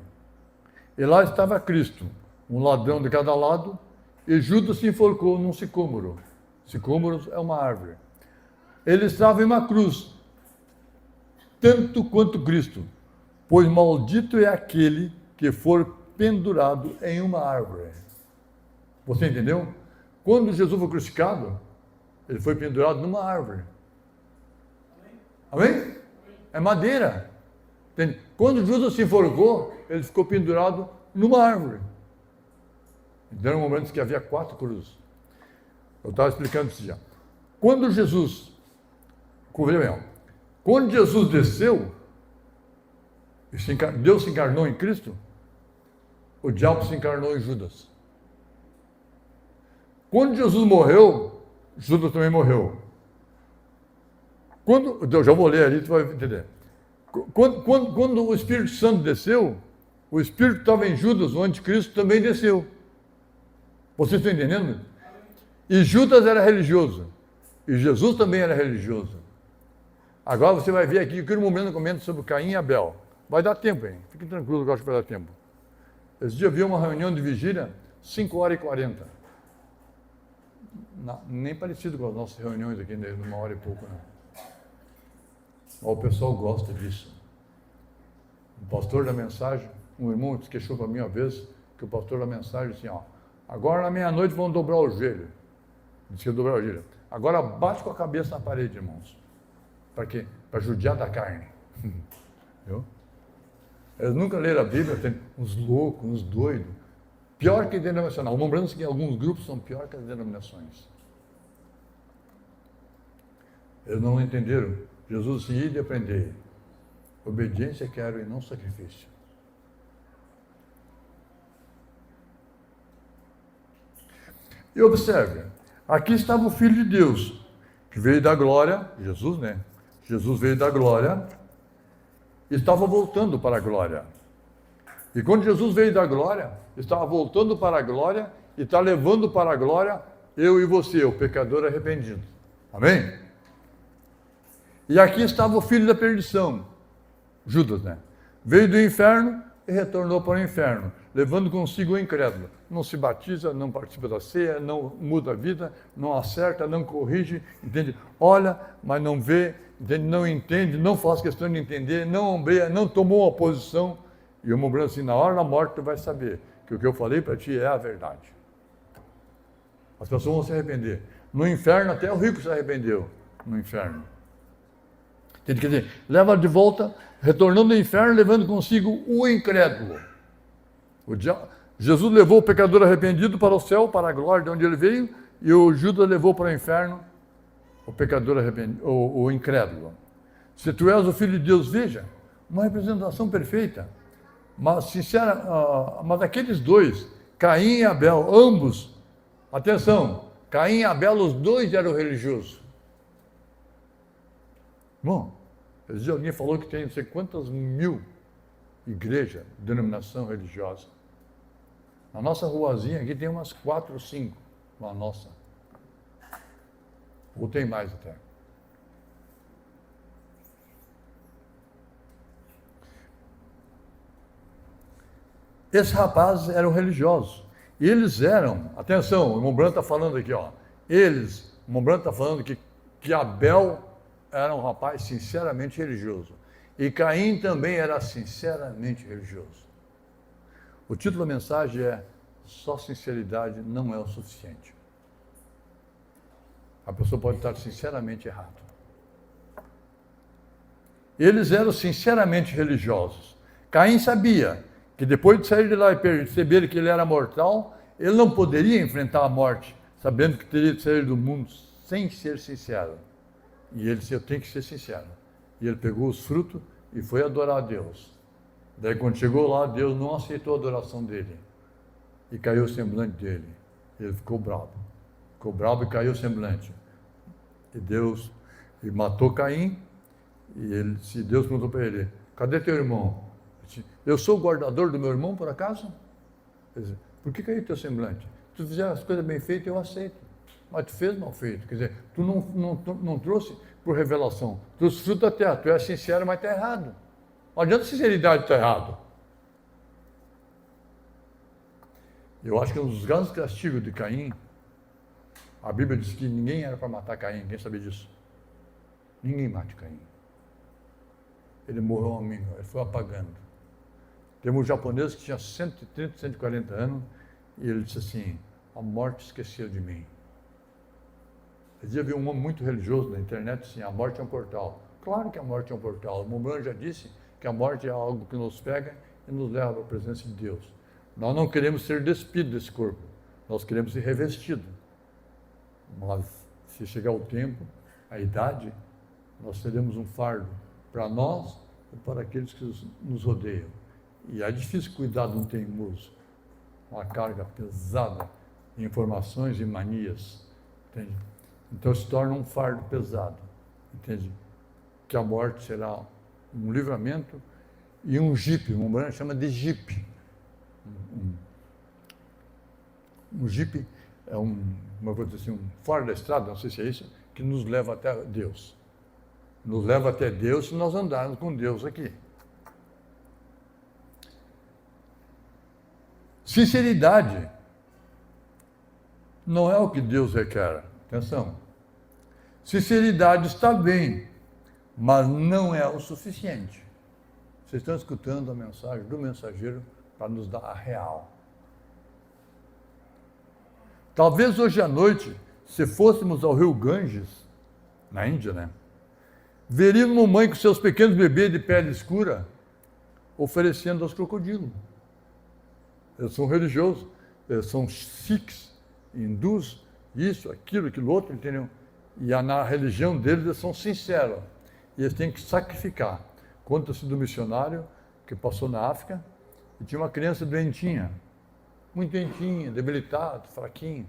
E lá estava Cristo, um ladrão de cada lado, e Judas se enforcou num sicômoro. Sicômoro é uma árvore. Ele estava em uma cruz, tanto quanto Cristo, pois maldito é aquele que for pendurado em uma árvore. Você entendeu? Quando Jesus foi crucificado, ele foi pendurado numa árvore. Amém? É madeira. Quando Judas se enforcou, ele ficou pendurado numa árvore. Então, no momento que havia 4 cruzes. Eu estava explicando isso já. Quando Jesus desceu, Deus se encarnou em Cristo, o diabo se encarnou em Judas. Quando Jesus morreu, Judas também morreu. Eu já vou ler ali, tu vai entender. Quando o Espírito Santo desceu, o Espírito estava em Judas, o anticristo também desceu. Vocês estão entendendo? E Judas era religioso. E Jesus também era religioso. Agora você vai ver aqui, eu quero um momento comenta sobre Caim e Abel. Vai dar tempo, hein? Fique tranquilo que eu acho que vai dar tempo. Esse dia eu vi uma reunião de vigília, 5h40. Nem parecido com as nossas reuniões aqui, de 1h e pouco, não. Mas o pessoal gosta disso. O pastor da mensagem, um irmão se queixou para mim uma vez, que o pastor da mensagem disse assim, agora na meia-noite vão dobrar o joelho. Disse que ia dobrar o joelho. Agora bate com a cabeça na parede, irmãos. Para quê? Para judiar da carne. Viu? Eles nunca leram a Bíblia, tem uns loucos, uns doidos. Pior que denominacional. Lembrando que alguns grupos são pior que as denominações. Eles não entenderam. Jesus disse, ide e aprendei. Obediência quero e não sacrifício. E observe, aqui estava o Filho de Deus, que veio da glória, Jesus, né? Jesus veio da glória e estava voltando para a glória. E quando Jesus veio da glória, estava voltando para a glória e está levando para a glória eu e você, o pecador arrependido. Amém? E aqui estava o filho da perdição, Judas, né? Veio do inferno e retornou para o inferno, levando consigo o incrédulo. Não se batiza, não participa da ceia, não muda a vida, não acerta, não corrige, entende? Olha, mas não vê, entende? Não entende, não faz questão de entender, não ombreia, não tomou uma posição. E eu mostrando assim, na hora da morte tu vai saber que o que eu falei para ti é a verdade. As pessoas vão se arrepender. No inferno, até o rico se arrependeu, no inferno. Entende? Quer dizer, leva de volta, retornando do inferno, levando consigo o incrédulo. Jesus levou o pecador arrependido para o céu, para a glória de onde ele veio, e o Judas levou para o inferno o pecador arrependido, o incrédulo. Se tu és o Filho de Deus, veja, uma representação perfeita. Mas, mas aqueles dois, Caim e Abel, ambos, atenção, Caim e Abel, os dois eram religiosos. Bom, alguém falou que tem não sei quantas mil igrejas, denominação religiosa. Na nossa ruazinha aqui tem umas 4 ou 5, na nossa. Ou tem mais até. Esses rapazes eram religiosos. E eles eram, atenção, o irmão Branco está falando aqui, o irmão Branco está falando que Abel era um rapaz sinceramente religioso. E Caim também era sinceramente religioso. O título da mensagem é só sinceridade não é o suficiente. A pessoa pode estar sinceramente errada. Eles eram sinceramente religiosos. Caim sabia que depois de sair de lá e perceber que ele era mortal, ele não poderia enfrentar a morte, sabendo que teria de sair do mundo sem ser sincero. E ele disse, eu tenho que ser sincero. E ele pegou os frutos e foi adorar a Deus. Daí quando chegou lá, Deus não aceitou a adoração dele. E caiu o semblante dele. Ele ficou bravo. Ficou bravo e caiu o semblante. E Deus matou Caim. E Deus perguntou para ele, cadê teu irmão? Eu sou o guardador do meu irmão, por acaso? Ele disse, por que caiu teu semblante? Se tu fizer as coisas bem feitas, eu aceito. Mas tu fez mal feito. Quer dizer, tu não trouxe por revelação. Tu trouxe fruto da terra. Tu é sincero, mas está errado. Não adianta sinceridade estar errado. Eu acho que um dos grandes castigos de Caim, a Bíblia diz que ninguém era para matar Caim. Ninguém sabia disso. Ninguém mate Caim. Ele morreu amigo, ele foi apagando. Temos um japonês que tinha 130, 140 anos, e ele disse assim, a morte esqueceu de mim. Esse dia vi um homem muito religioso na internet assim, a morte é um portal. Claro que a morte é um portal. O Mombrano já disse que a morte é algo que nos pega e nos leva para a presença de Deus. Nós não queremos ser despidos desse corpo, nós queremos ser revestidos. Mas se chegar o tempo, a idade, nós teremos um fardo para nós e para aqueles que nos rodeiam. E é difícil cuidar de um teimoso, uma carga pesada de informações e manias, entende? Então se torna um fardo pesado, entende? Que a morte será um livramento e um jipe, uma mulher chama de jipe. Um jipe é uma coisa assim, fora da estrada, não sei se é isso, que nos leva até Deus. Nos leva até Deus se nós andarmos com Deus aqui. Sinceridade não é o que Deus requer. Atenção. Sinceridade está bem, mas não é o suficiente. Vocês estão escutando a mensagem do mensageiro para nos dar a real. Talvez hoje à noite, se fôssemos ao rio Ganges, na Índia, né? Veríamos uma mãe com seus pequenos bebês de pele escura oferecendo aos crocodilos. Eles são religiosos, eles são sikhs, hindus, isso, aquilo, outro, entendeu? E na religião deles eles são sinceros. E eles têm que sacrificar. Conta-se do missionário que passou na África e tinha uma criança doentinha, muito doentinha, debilitado, fraquinho.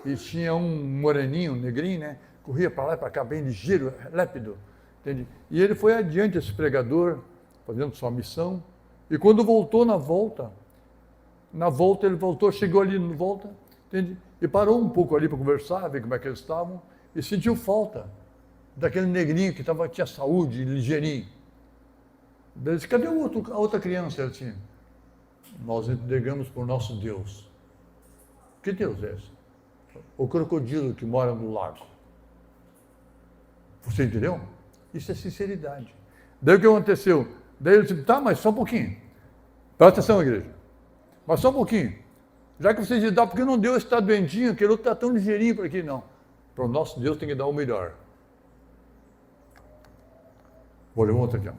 E tinha um moreninho, um negrinho, né? Corria para lá e para cá, bem ligeiro, lépido. Entende? E ele foi adiante, esse pregador, fazendo sua missão. E quando voltou na volta ele voltou, chegou ali na volta, entende? E parou um pouco ali para conversar, ver como é que eles estavam, e sentiu falta daquele negrinho que tinha saúde, ligeirinho. Ele disse, cadê a outra criança? Ele disse, nós entregamos para o nosso Deus. Que Deus é esse? O crocodilo que mora no lago. Você entendeu? Isso é sinceridade. Daí o que aconteceu? Daí ele disse, tá, mas só um pouquinho. Presta atenção, igreja. Mas só um pouquinho. Já que vocês dão, porque não Deus está doentinho, aquele outro está tão ligeirinho por aqui, não. Para o nosso Deus tem que dar o melhor. Vou ler outra aqui. Ó.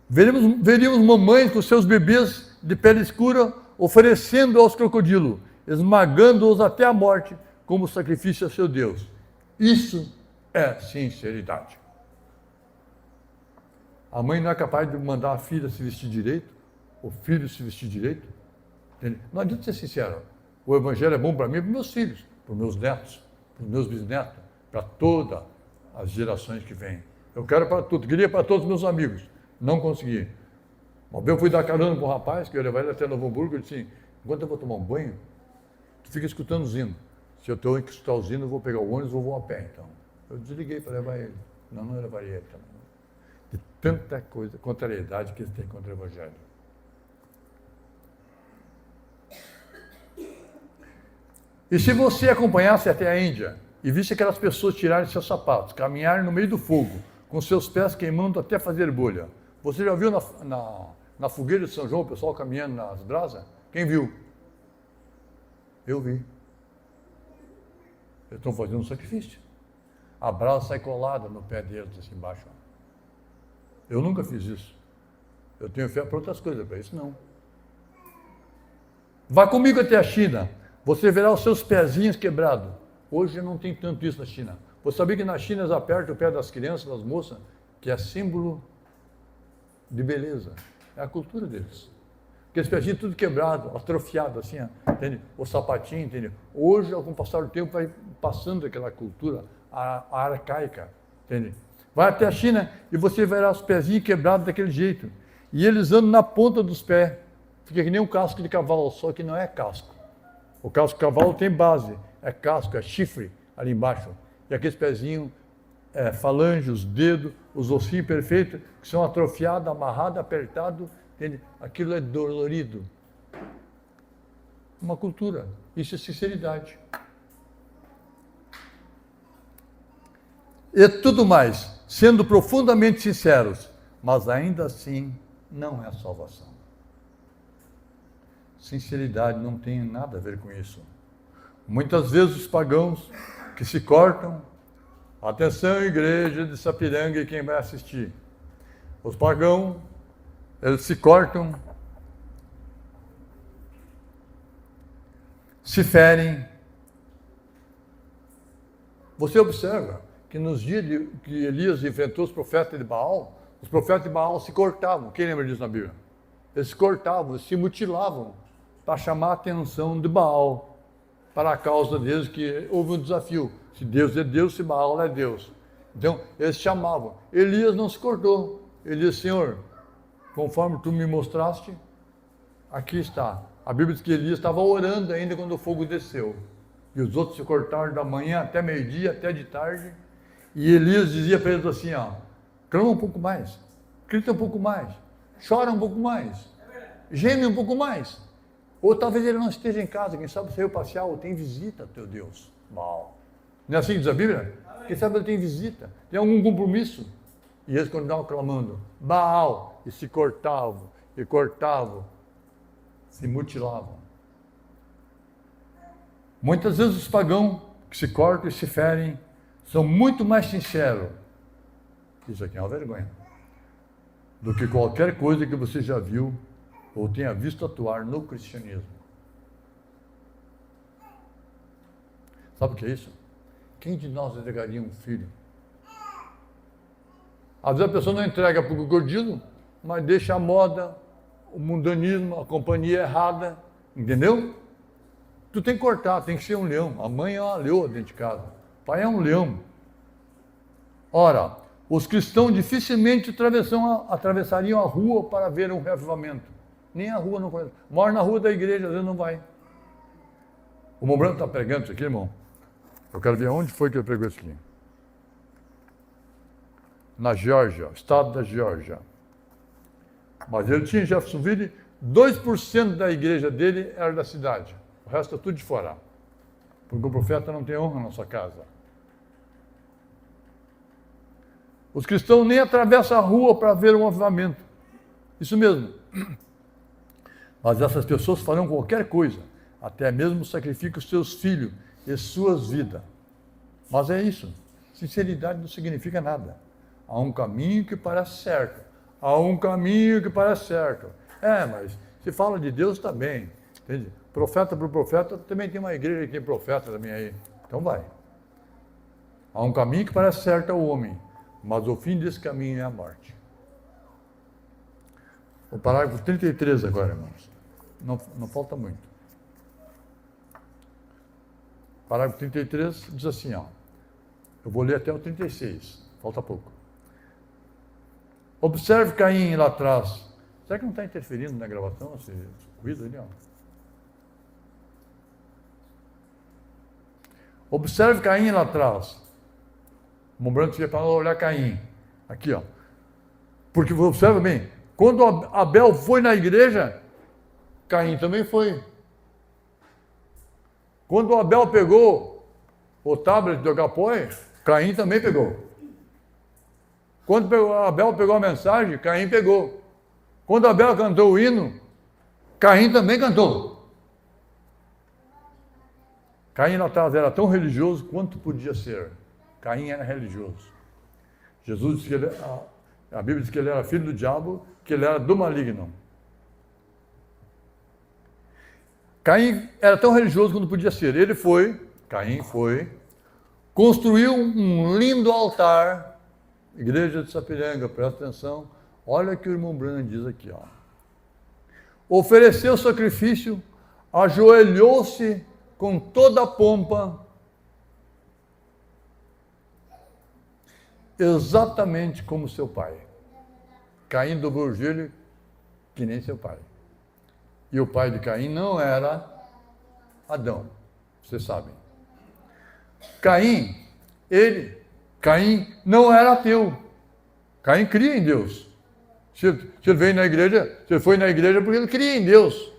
Veríamos mamães com seus bebês de pele escura oferecendo aos crocodilos, esmagando-os até a morte, como sacrifício a seu Deus. Isso é sinceridade. A mãe não é capaz de mandar a filha se vestir direito, o filho se vestir direito. Entende? Não adianta ser sincero. O evangelho é bom para mim e para meus filhos, para os meus netos, para os meus bisnetos, para todas as gerações que vêm. Eu quero para tudo, queria para todos os meus amigos. Não consegui. Uma vez eu fui dar carona para um rapaz, que eu ia levar ele até Novo Hamburgo, ele disse, enquanto eu vou tomar um banho, tu fica escutando os hinos. Se eu tenho que escutar os hinos, eu vou pegar o ônibus ou vou a pé, então. Eu desliguei para levar ele. Não levaria ele também. De tanta coisa, contrariedade que eles têm contra o evangelho. E se você acompanhasse até a Índia e visse aquelas pessoas tirarem seus sapatos, caminharem no meio do fogo, com seus pés queimando até fazer bolha. Você já viu na fogueira de São João o pessoal caminhando nas brasas? Quem viu? Eu vi. Eles estão fazendo um sacrifício. A brasa sai colada no pé deles, assim embaixo. Eu nunca fiz isso. Eu tenho fé para outras coisas, para isso não. Vá comigo até a China. Você verá os seus pezinhos quebrados. Hoje não tem tanto isso na China. Você sabia que na China eles apertam o pé das crianças, das moças, que é símbolo de beleza. É a cultura deles. Aqueles pezinhos tudo quebrado, atrofiado, assim, entende? O sapatinho, entende? Hoje, com o passar do tempo, vai passando aquela cultura arcaica, entende? Vai até a China e você verá os pezinhos quebrados daquele jeito. E eles andam na ponta dos pés. Fica que nem um casco de cavalo, só que não é casco. O casco de cavalo tem base, é casco, é chifre ali embaixo. E aqueles pezinhos, falange, os dedos, os ossinhos perfeitos, que são atrofiados, amarrados, apertados, entende? Aquilo é dolorido. Uma cultura, isso é sinceridade. E tudo mais, sendo profundamente sinceros, mas ainda assim não é salvação. Sinceridade não tem nada a ver com isso. Muitas vezes os pagãos que se cortam, atenção igreja de Sapiranga e quem vai assistir, os pagãos, eles se cortam, se ferem. Você observa que nos dias que Elias enfrentou os profetas de Baal, os profetas de Baal se cortavam. Quem lembra disso na Bíblia? Eles se cortavam, se mutilavam para chamar a atenção de Baal, para a causa deles, que houve um desafio. Se Deus é Deus, se Baal é Deus. Então, eles chamavam. Elias não se cortou. Ele disse, Senhor, conforme tu me mostraste, aqui está. A Bíblia diz que Elias estava orando ainda quando o fogo desceu. E os outros se cortaram da manhã até meio-dia, até de tarde. E Elias dizia para eles assim, ó, clama um pouco mais, grita um pouco mais, chora um pouco mais, geme um pouco mais. Ou talvez ele não esteja em casa, quem sabe saiu passear, ou tem visita, teu Deus. Mal. Não é assim que diz a Bíblia? Quem sabe ele tem visita, tem algum compromisso. E eles continuavam clamando, Baal, e se cortavam, se mutilavam. Muitas vezes os pagãos que se cortam e se ferem são muito mais sinceros, isso aqui é uma vergonha, do que qualquer coisa que você já viu ou tenha visto atuar no cristianismo. Sabe o que é isso? Quem de nós entregaria um filho? Às vezes a pessoa não entrega para o gordismo, mas deixa a moda, o mundanismo, a companhia errada, entendeu? Tu tem que cortar, tem que ser um leão. A mãe é uma leoa dentro de casa. O pai é um leão. Ora, os cristãos dificilmente atravessariam a rua para ver um reavivamento. Nem a rua não conhece. Mora na rua da igreja, às vezes não vai. O Mombrano está pregando isso aqui, irmão. Eu quero ver onde foi que ele pregou isso aqui. Na Geórgia, estado da Geórgia. Mas ele tinha em Jeffersonville, 2% da igreja dele era da cidade. O resto é tudo de fora. Porque o profeta não tem honra na sua casa. Os cristãos nem atravessam a rua para ver um avivamento. Isso mesmo. Mas essas pessoas farão qualquer coisa, até mesmo sacrificam os seus filhos e suas vidas. Mas é isso. Sinceridade não significa nada. Há um caminho que parece certo. Há um caminho que parece certo. Mas se fala de Deus também. Entende? Profeta para o profeta, também tem uma igreja que tem profeta também aí. Então vai. Há um caminho que parece certo ao homem, mas o fim desse caminho é a morte. O parágrafo 33 agora, irmãos. Não falta muito. Parágrafo 33 diz assim, ó. Eu vou ler até o 36, falta pouco. Observe Caim lá atrás. Será que não está interferindo na gravação esse ruído ali, ó? Observe Caim lá atrás. O Mombrano tinha para olhar Caim. Aqui, ó. Porque, observa bem, quando Abel foi na igreja, Caim também foi. Quando Abel pegou o tablet do Agapói, Caim também pegou. Quando Abel pegou a mensagem, Caim pegou. Quando Abel cantou o hino, Caim também cantou. Caim lá atrás era tão religioso quanto podia ser. Caim era religioso. Jesus disse que a Bíblia diz que ele era filho do diabo, que ele era do maligno. Caim era tão religioso quanto podia ser. Caim foi, construiu um lindo altar, igreja de Sapiranga, presta atenção, olha o que o irmão Branham diz aqui, ó. Ofereceu sacrifício, ajoelhou-se com toda a pompa, exatamente como seu pai. Caim dobrou o joelho que nem seu pai. E o pai de Caim não era Adão, vocês sabem. Caim não era ateu. Caim cria em Deus. Se ele veio na igreja, se ele foi na igreja porque ele cria em Deus.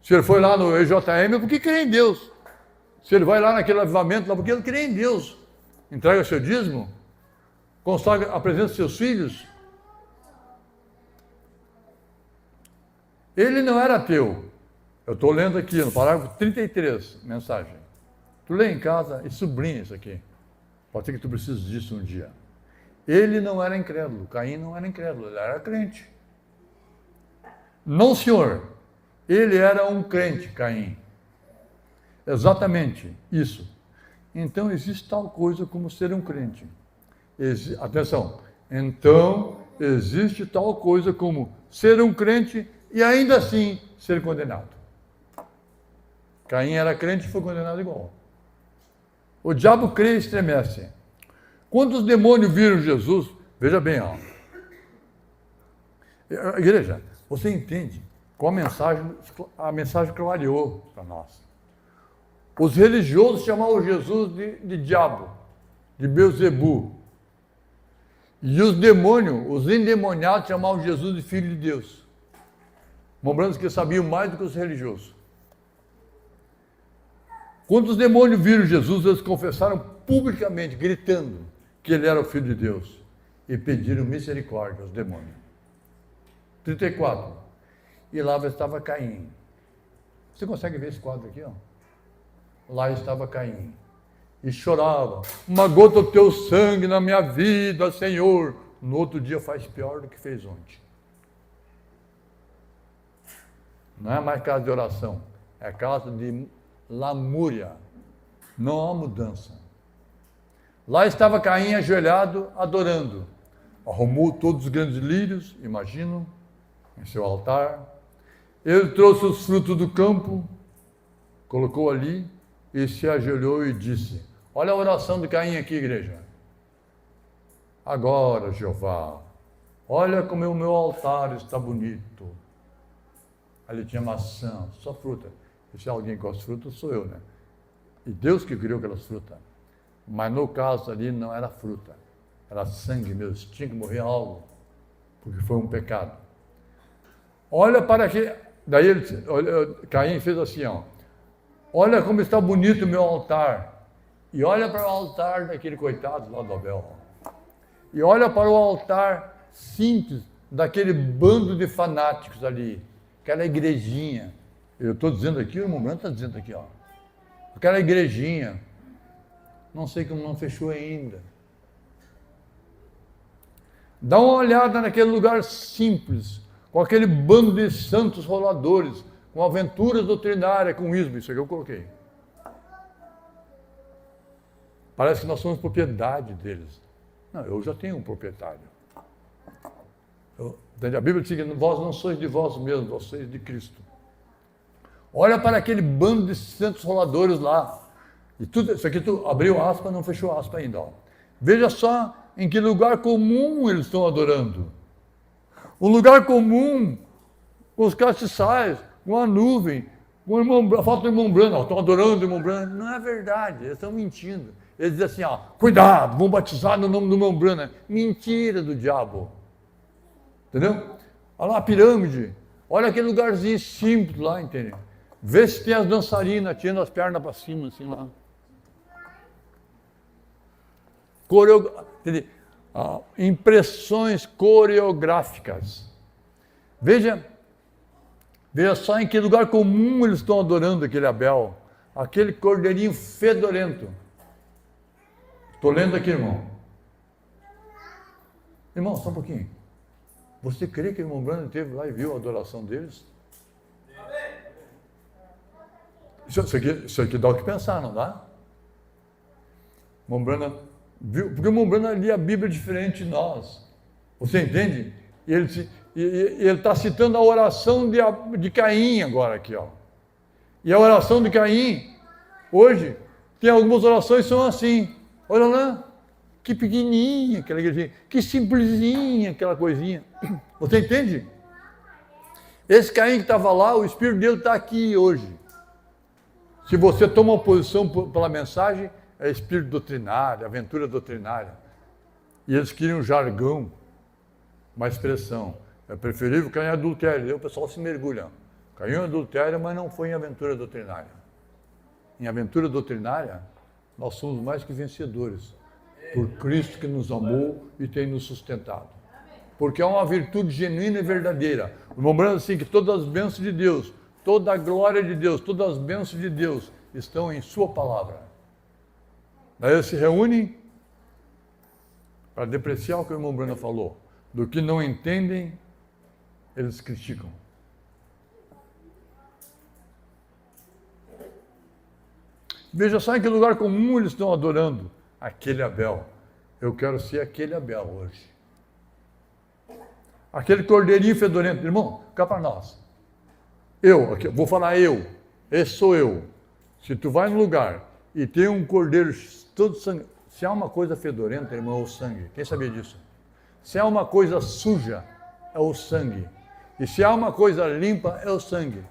Se ele foi lá no EJM é porque cria em Deus. Se ele vai lá naquele avivamento lá porque ele cria em Deus. Entrega seu dízimo, consagra a presença dos seus filhos. Ele não era ateu. Eu estou lendo aqui no parágrafo 33, mensagem. Tu lê em casa e sublinha isso aqui. Pode ser que tu precises disso um dia. Ele não era incrédulo, Caim não era incrédulo, ele era crente. Não, senhor. Ele era um crente, Caim. Exatamente isso. Então existe tal coisa como ser um crente. Atenção. Então existe tal coisa como ser um crente e ainda assim ser condenado. Caim era crente e foi condenado igual. O diabo crê e estremece. Quando os demônios viram Jesus, veja bem, ó. Igreja, você entende qual a mensagem clareou para nós. Os religiosos chamavam Jesus de diabo, de Beelzebu. E os demônios, os endemoniados, chamavam Jesus de filho de Deus. Lembrando que sabiam mais do que os religiosos. Quando os demônios viram Jesus, eles confessaram publicamente, gritando, que ele era o Filho de Deus. E pediram misericórdia aos demônios. 34. E lá estava Caim. Você consegue ver esse quadro aqui? Ó? Lá estava Caim. E chorava. Uma gota do teu sangue na minha vida, Senhor. No outro dia faz pior do que fez ontem. Não é mais casa de oração. É casa de lamúria. Não há mudança. Lá estava Caim ajoelhado, adorando. Arrumou todos os grandes lírios, imagino, em seu altar. Ele trouxe os frutos do campo, colocou ali e se ajoelhou e disse: olha a oração de Caim aqui, igreja. Agora, Jeová, olha como o meu altar está bonito. Ali tinha maçã, só fruta. E se alguém gosta de fruta, sou eu, né? E Deus que criou aquelas frutas. Mas no caso ali não era fruta, era sangue mesmo, tinha que morrer algo, porque foi um pecado. Olha para que... Daí Caim fez assim, ó. Olha como está bonito o meu altar. E olha para o altar daquele coitado lá do Abel. E olha para o altar simples daquele bando de fanáticos ali. Aquela igrejinha. Eu estou dizendo aqui, o irmão Branco está dizendo aqui, ó. Aquela igrejinha. Não sei como não fechou ainda. Dá uma olhada naquele lugar simples, com aquele bando de santos roladores, com aventura doutrinária, com ismo. Isso aqui eu coloquei. Parece que nós somos propriedade deles. Não, eu já tenho um proprietário. A Bíblia diz que vós não sois de vós mesmos, vós sois de Cristo. Olha para aquele bando de santos roladores lá. E tudo, isso aqui tu abriu aspa, não fechou aspa ainda. Ó. Veja só em que lugar comum eles estão adorando. Um lugar comum, com os castiçais, com a nuvem, com a falta do irmão Branco. Estão adorando o irmão Branco. Não é verdade, eles estão mentindo. Eles dizem assim, ó, cuidado, vão batizar no nome do irmão Branco. Mentira do diabo. Entendeu? Olha lá a pirâmide. Olha aquele lugarzinho simples lá, entendeu? Vê se tem as dançarinas tirando as pernas para cima, assim lá. Impressões coreográficas. Veja só em que lugar comum eles estão adorando aquele Abel, aquele cordeirinho fedorento. Estou lendo aqui, irmão. Irmão, só um pouquinho. Você crê que o irmão Brandon esteve lá e viu a adoração deles? Isso aqui dá o que pensar, não dá? O irmão Brandon viu, porque o irmão Brandon lia a Bíblia diferente de nós. Você entende? E ele está citando a oração de Caim agora aqui, ó. E a oração de Caim, hoje, tem algumas orações que são assim. Olha lá, que pequenininha aquela igrejinha, que simplesinha aquela coisinha. Você entende? Esse Caim que estava lá, o Espírito dele está aqui hoje. Se você toma uma posição pela mensagem, é espírito doutrinário, aventura doutrinária. E eles queriam jargão, uma expressão. É preferível Caim adultério. Aí o pessoal se mergulha. Caim adultério, mas não foi em aventura doutrinária. Em aventura doutrinária, nós somos mais que vencedores. Por Cristo que nos amou e tem nos sustentado. Porque é uma virtude genuína e verdadeira. Lembrando assim que todas as bênçãos de Deus, toda a glória de Deus, todas as bênçãos de Deus estão em sua palavra. Daí eles se reúnem para depreciar o que o irmão Bruno falou. Do que não entendem, eles criticam. Veja só em que lugar comum eles estão adorando aquele Abel. Eu quero ser aquele Abel hoje. Aquele cordeirinho fedorento. Irmão, cá para nós. Vou falar esse sou eu. Se tu vai no lugar e tem um cordeiro todo Se há uma coisa fedorenta, irmão, é o sangue. Quem sabia disso? Se há uma coisa suja, é o sangue. E se há uma coisa limpa, é o sangue.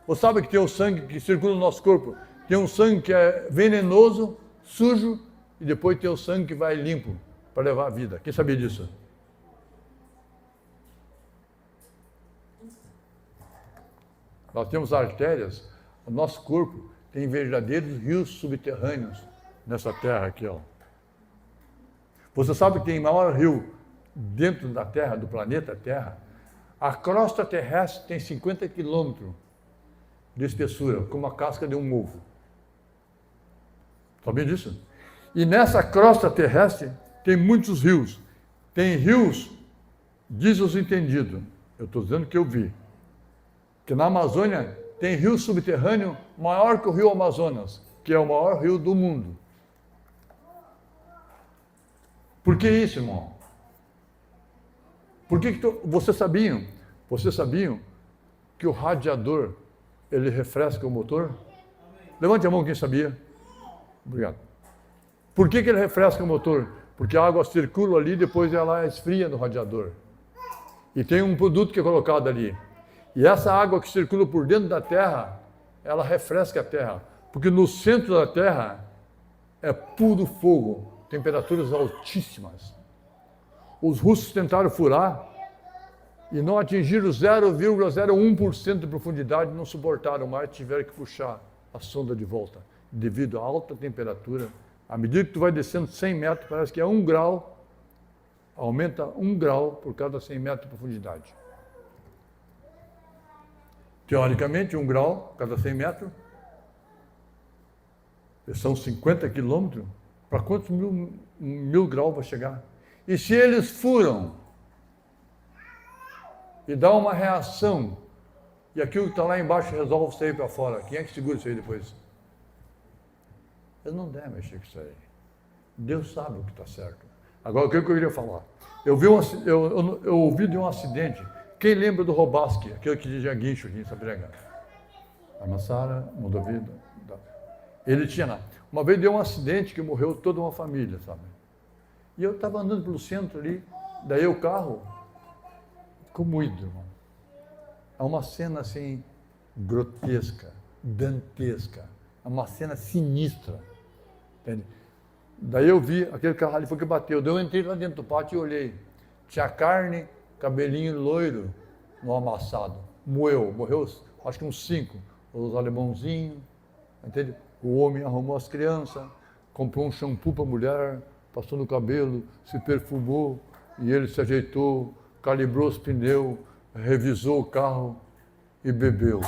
Você sabe que tem o sangue que circula no nosso corpo? Tem um sangue que é venenoso, sujo, e depois tem o sangue que vai limpo para levar a vida. Quem sabia disso? Nós temos artérias, o nosso corpo tem verdadeiros rios subterrâneos nessa terra aqui, ó. Você sabe que tem maior rio dentro da Terra, do planeta Terra? A crosta terrestre tem 50 quilômetros de espessura, como a casca de um ovo. Sabia disso? E nessa crosta terrestre tem muitos rios. Tem rios, diz os entendidos, eu estou dizendo que eu vi, que na Amazônia tem rio subterrâneo maior que o rio Amazonas, que é o maior rio do mundo. Por que isso, irmão? Por que vocês sabiam que o radiador, ele refresca o motor? Levante a mão quem sabia. Obrigado. Por que ele refresca o motor? Porque a água circula ali e depois ela esfria no radiador. E tem um produto que é colocado ali. E essa água que circula por dentro da Terra, ela refresca a Terra. Porque no centro da Terra é puro fogo, temperaturas altíssimas. Os russos tentaram furar e não atingiram 0,01% de profundidade, não suportaram mais, tiveram que puxar a sonda de volta, devido à alta temperatura. À medida que tu vai descendo 100 metros, parece que é 1 grau, aumenta 1 grau por cada 100 metros de profundidade. Teoricamente, 1 grau cada 100 metros, são 50 quilômetros, para quantos mil graus vai chegar? E se eles furam e dá uma reação, e aquilo que está lá embaixo resolve sair para fora, quem é que segura isso aí depois? Eles não devem mexer com isso aí. Deus sabe o que está certo. Agora, o que eu queria falar? Eu ouvi de um acidente. Quem lembra do Robaski, aquele que tinha guincho aqui em Sapiranga? Amassara, mudou a vida. Ele tinha lá. Uma vez deu um acidente que morreu toda uma família, sabe? E eu estava andando pelo centro ali, daí o carro ficou moído, irmão. É uma cena assim, grotesca, dantesca. É uma cena sinistra. Entende? Daí eu vi, aquele carro ali foi que bateu. Daí eu entrei lá dentro do pátio e olhei. Tinha carne, cabelinho loiro no amassado. Morreu acho que uns 5. Os alemãozinhos, entende? O homem arrumou as crianças, comprou um shampoo para a mulher, passou no cabelo, se perfumou, e ele se ajeitou, calibrou os pneus, revisou o carro e bebeu.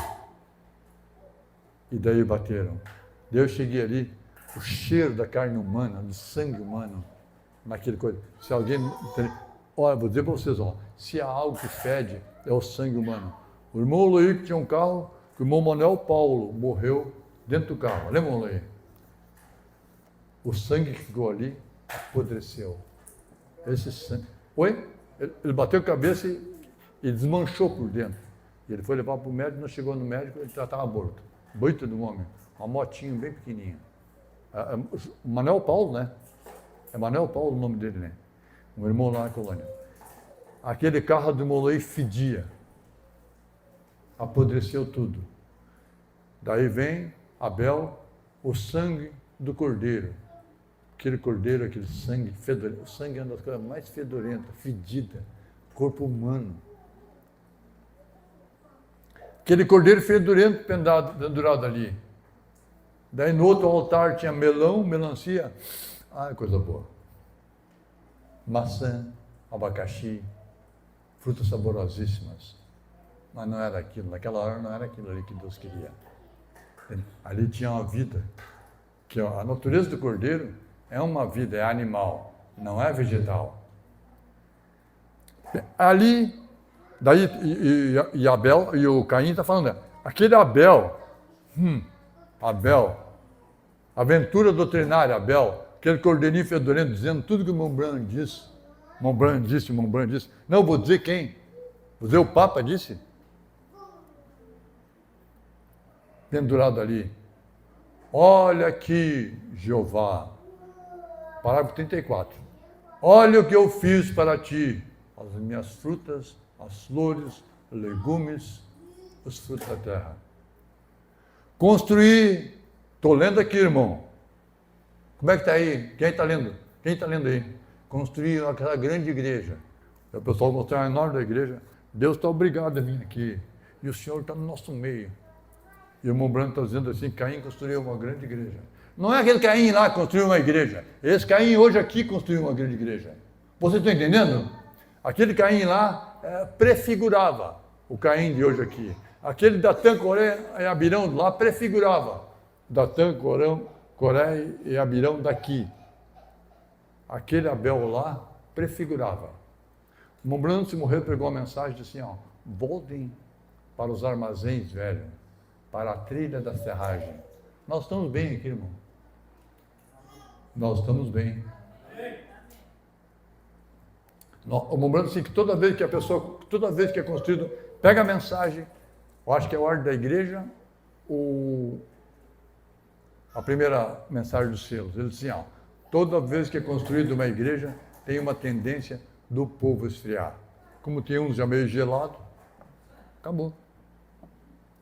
E daí bateram. Daí eu cheguei ali, o cheiro da carne humana, do sangue humano, naquele coisa. Se alguém... Olha, vou dizer para vocês, ó, se há algo que fede, é o sangue humano. O irmão Luí tinha um carro, o irmão Manuel Paulo morreu dentro do carro. Lembra, Luí? O sangue que ficou ali apodreceu. Esse sangue... Oi? Ele bateu a cabeça e desmanchou por dentro. E ele foi levar para o médico, não chegou no médico, ele já estava morto. Boita do homem, uma motinha bem pequenininha. Manuel Paulo, né? É Manuel Paulo o nome dele, né? Um irmão lá na colônia. Aquele carro do Molei fedia. Apodreceu tudo. Daí vem Abel, o sangue do cordeiro. Aquele cordeiro, aquele sangue fedorento. O sangue é uma das coisas mais fedorentas, fedida. Corpo humano. Aquele cordeiro fedorento pendurado ali. Daí no outro altar tinha melão, melancia. Ah, coisa boa. Maçã, abacaxi, frutas saborosíssimas. Mas não era aquilo, naquela hora não era aquilo ali que Deus queria. Ali tinha uma vida, que a natureza do cordeiro é uma vida, é animal, não é vegetal. Ali, daí, e Abel, e o Caim está falando, aquele Abel, aventura doutrinária, Abel, aquele cordeirinho fedorento, dizendo tudo que o Montblanc disse. Montblanc disse. Não, vou dizer quem? Vou dizer o Papa disse. Pendurado ali. Olha aqui, Jeová, Parágrafo 34. Olha o que eu fiz para ti, as minhas frutas, as flores, legumes, os frutos da terra. Construí, estou lendo aqui, irmão. Como é que está aí? Quem está lendo? Quem está lendo aí? Construí aquela grande igreja. O pessoal mostrou a enorme da igreja. Deus está obrigado a vir aqui. E o Senhor está no nosso meio. E o irmão Branco está dizendo assim, Caim construiu uma grande igreja. Não é aquele Caim lá que construiu uma igreja. Esse Caim hoje aqui construiu uma grande igreja. Vocês estão entendendo? Aquele Caim lá prefigurava o Caim de hoje aqui. Aquele Datã, Coré e Abirão lá prefigurava Datã, Coré e Abirão daqui. Aquele Abel lá prefigurava. O irmão Branco, se morreu, pegou a mensagem assim, ó, voltem para os armazéns velhos, para a trilha da serragem. Nós estamos bem aqui, irmão. Nós estamos bem. O irmão Branco disse que toda vez que é construído, pega a mensagem, eu acho que é a ordem da igreja, a primeira mensagem dos selos. Ele disse assim, ó, toda vez que é construída uma igreja, tem uma tendência do povo esfriar. Como tem uns já meio gelado, acabou.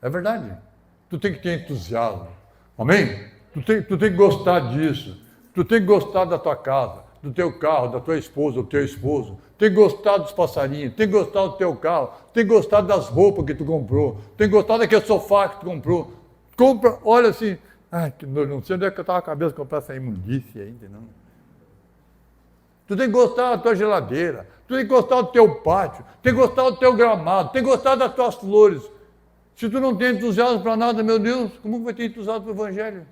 É verdade. Tu tem que ter entusiasmo. Amém? Tu tem que gostar disso. Tu tem que gostar da tua casa, do teu carro, da tua esposa, do teu esposo. Tem que gostar dos passarinhos, tem que gostar do teu carro, tem que gostar das roupas que tu comprou, tem que gostar daquele sofá que tu comprou. Compra, olha assim, que não sei onde é que eu estava a cabeça de comprar essa imundícia ainda, não. Tu tem que gostar da tua geladeira, tu tem que gostar do teu pátio, tem que gostar do teu gramado, tem que gostar das tuas flores. Se tu não tem entusiasmo para nada, meu Deus, como vai ter entusiasmo para o Evangelho?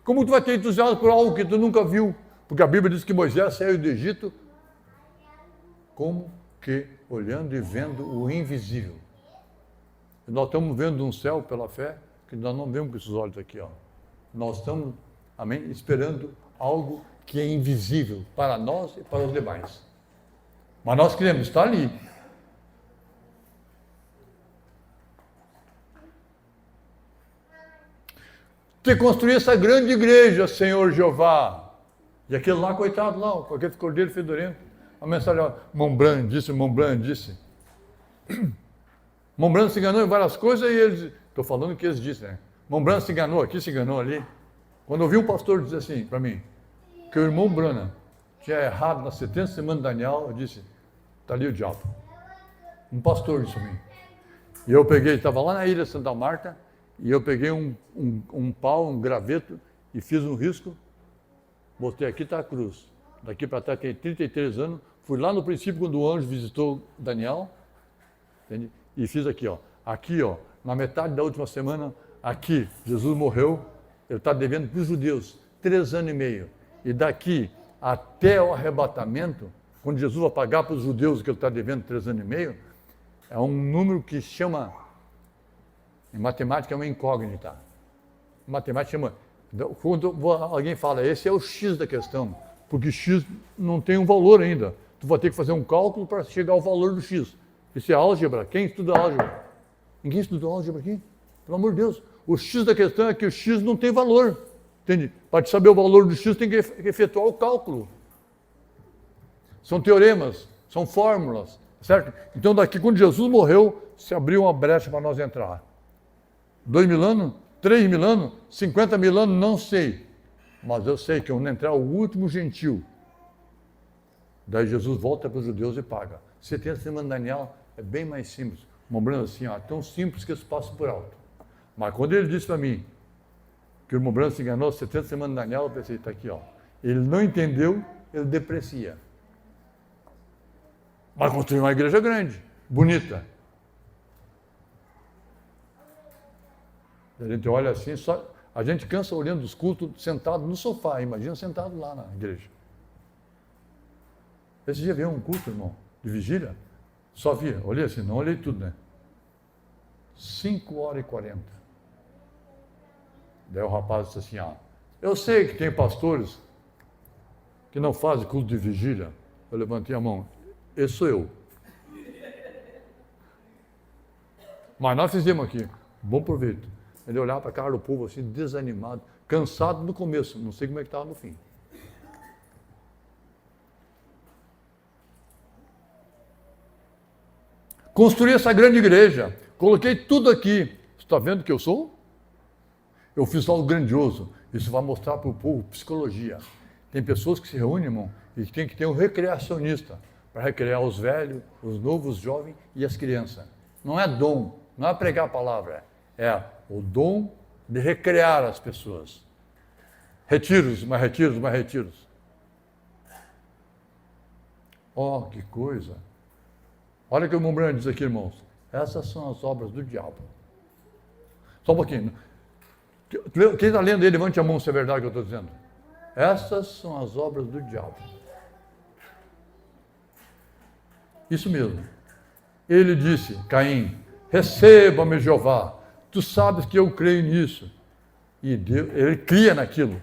Como tu vai ter entusiasmo por algo que tu nunca viu? Porque a Bíblia diz que Moisés saiu do Egito como que olhando e vendo o invisível. E nós estamos vendo um céu pela fé que nós não vemos com esses olhos aqui, ó. Nós estamos, amém, esperando algo que é invisível para nós e para os demais. Mas nós queremos estar ali. Você construiu essa grande igreja, Senhor Jeová. E aquele lá, coitado lá, com aquele cordeiro fedorento. A mensagem, ó, Montblanc disse. Montblanc se enganou em várias coisas e eles... Estou falando o que eles disseram, né? Montblanc se enganou aqui, se enganou ali. Quando eu vi um pastor dizer assim para mim, que o irmão Branham tinha errado na 70ª semana de Daniel, eu disse, está ali o diabo. Um pastor disse a mim. E eu peguei, estava lá na ilha Santa Marta, e eu peguei um pau, um graveto, e fiz um risco, botei aqui está a cruz. Daqui para trás tem 33 anos, fui lá no princípio quando o anjo visitou Daniel, entende? E fiz aqui, ó, na metade da última semana, aqui, Jesus morreu, ele está devendo para os judeus 3 anos e meio. E daqui até o arrebatamento, quando Jesus vai pagar para os judeus o que ele está devendo 3 anos e meio, é um número que chama, em matemática é uma incógnita. Em matemática chama, quando alguém fala, esse é o X da questão, porque X não tem um valor ainda. Tu vai ter que fazer um cálculo para chegar ao valor do X. Isso é álgebra. Quem estuda álgebra? Ninguém estudou álgebra aqui? Pelo amor de Deus. O X da questão é que o X não tem valor. Entende? Para saber o valor do X, tem que efetuar o cálculo. São teoremas, são fórmulas, certo? Então, daqui, quando Jesus morreu, se abriu uma brecha para nós entrar. 2.000 anos? 3.000 anos? 50.000 anos? Não sei. Mas eu sei que quando entrar o último gentil, daí Jesus volta para os judeus e paga. 70 semanas de Daniel é bem mais simples. Lembrando assim, tão simples que isso passa por alto. Mas quando ele disse para mim que o irmão Branco se enganou, 70 semanas de Daniel, eu pensei, está aqui, ó. Ele não entendeu, ele deprecia. Mas construiu uma igreja grande, bonita. A gente olha assim, a gente cansa olhando os cultos sentado no sofá, imagina sentado lá na igreja. Esse dia veio um culto, irmão, de vigília, só via, olhei assim, não olhei tudo, né? 5h40. Daí o rapaz disse assim, eu sei que tem pastores que não fazem culto de vigília. Eu levantei a mão, esse sou eu. Mas nós fizemos aqui, bom proveito. Ele olhava para a cara do povo assim, desanimado, cansado no começo, não sei como é que estava no fim. Construí essa grande igreja, coloquei tudo aqui. Você está vendo que eu sou? Eu fiz algo grandioso. Isso vai mostrar para o povo psicologia. Tem pessoas que se reúnem, irmão, e que tem que ter um recreacionista para recrear os velhos, os novos, os jovens e as crianças. Não é dom, não é pregar a palavra, é o dom de recrear as pessoas. Retiros, mais retiros, mais retiros. Oh, que coisa! Olha o que o irmão Branco diz aqui, irmãos. Essas são as obras do diabo. Só um pouquinho. Quem está lendo aí, levante a mão se é verdade o que eu estou dizendo. Essas são as obras do diabo. Isso mesmo. Ele disse, Caim, receba-me Jeová, tu sabes que eu creio nisso. E Deus, ele cria naquilo.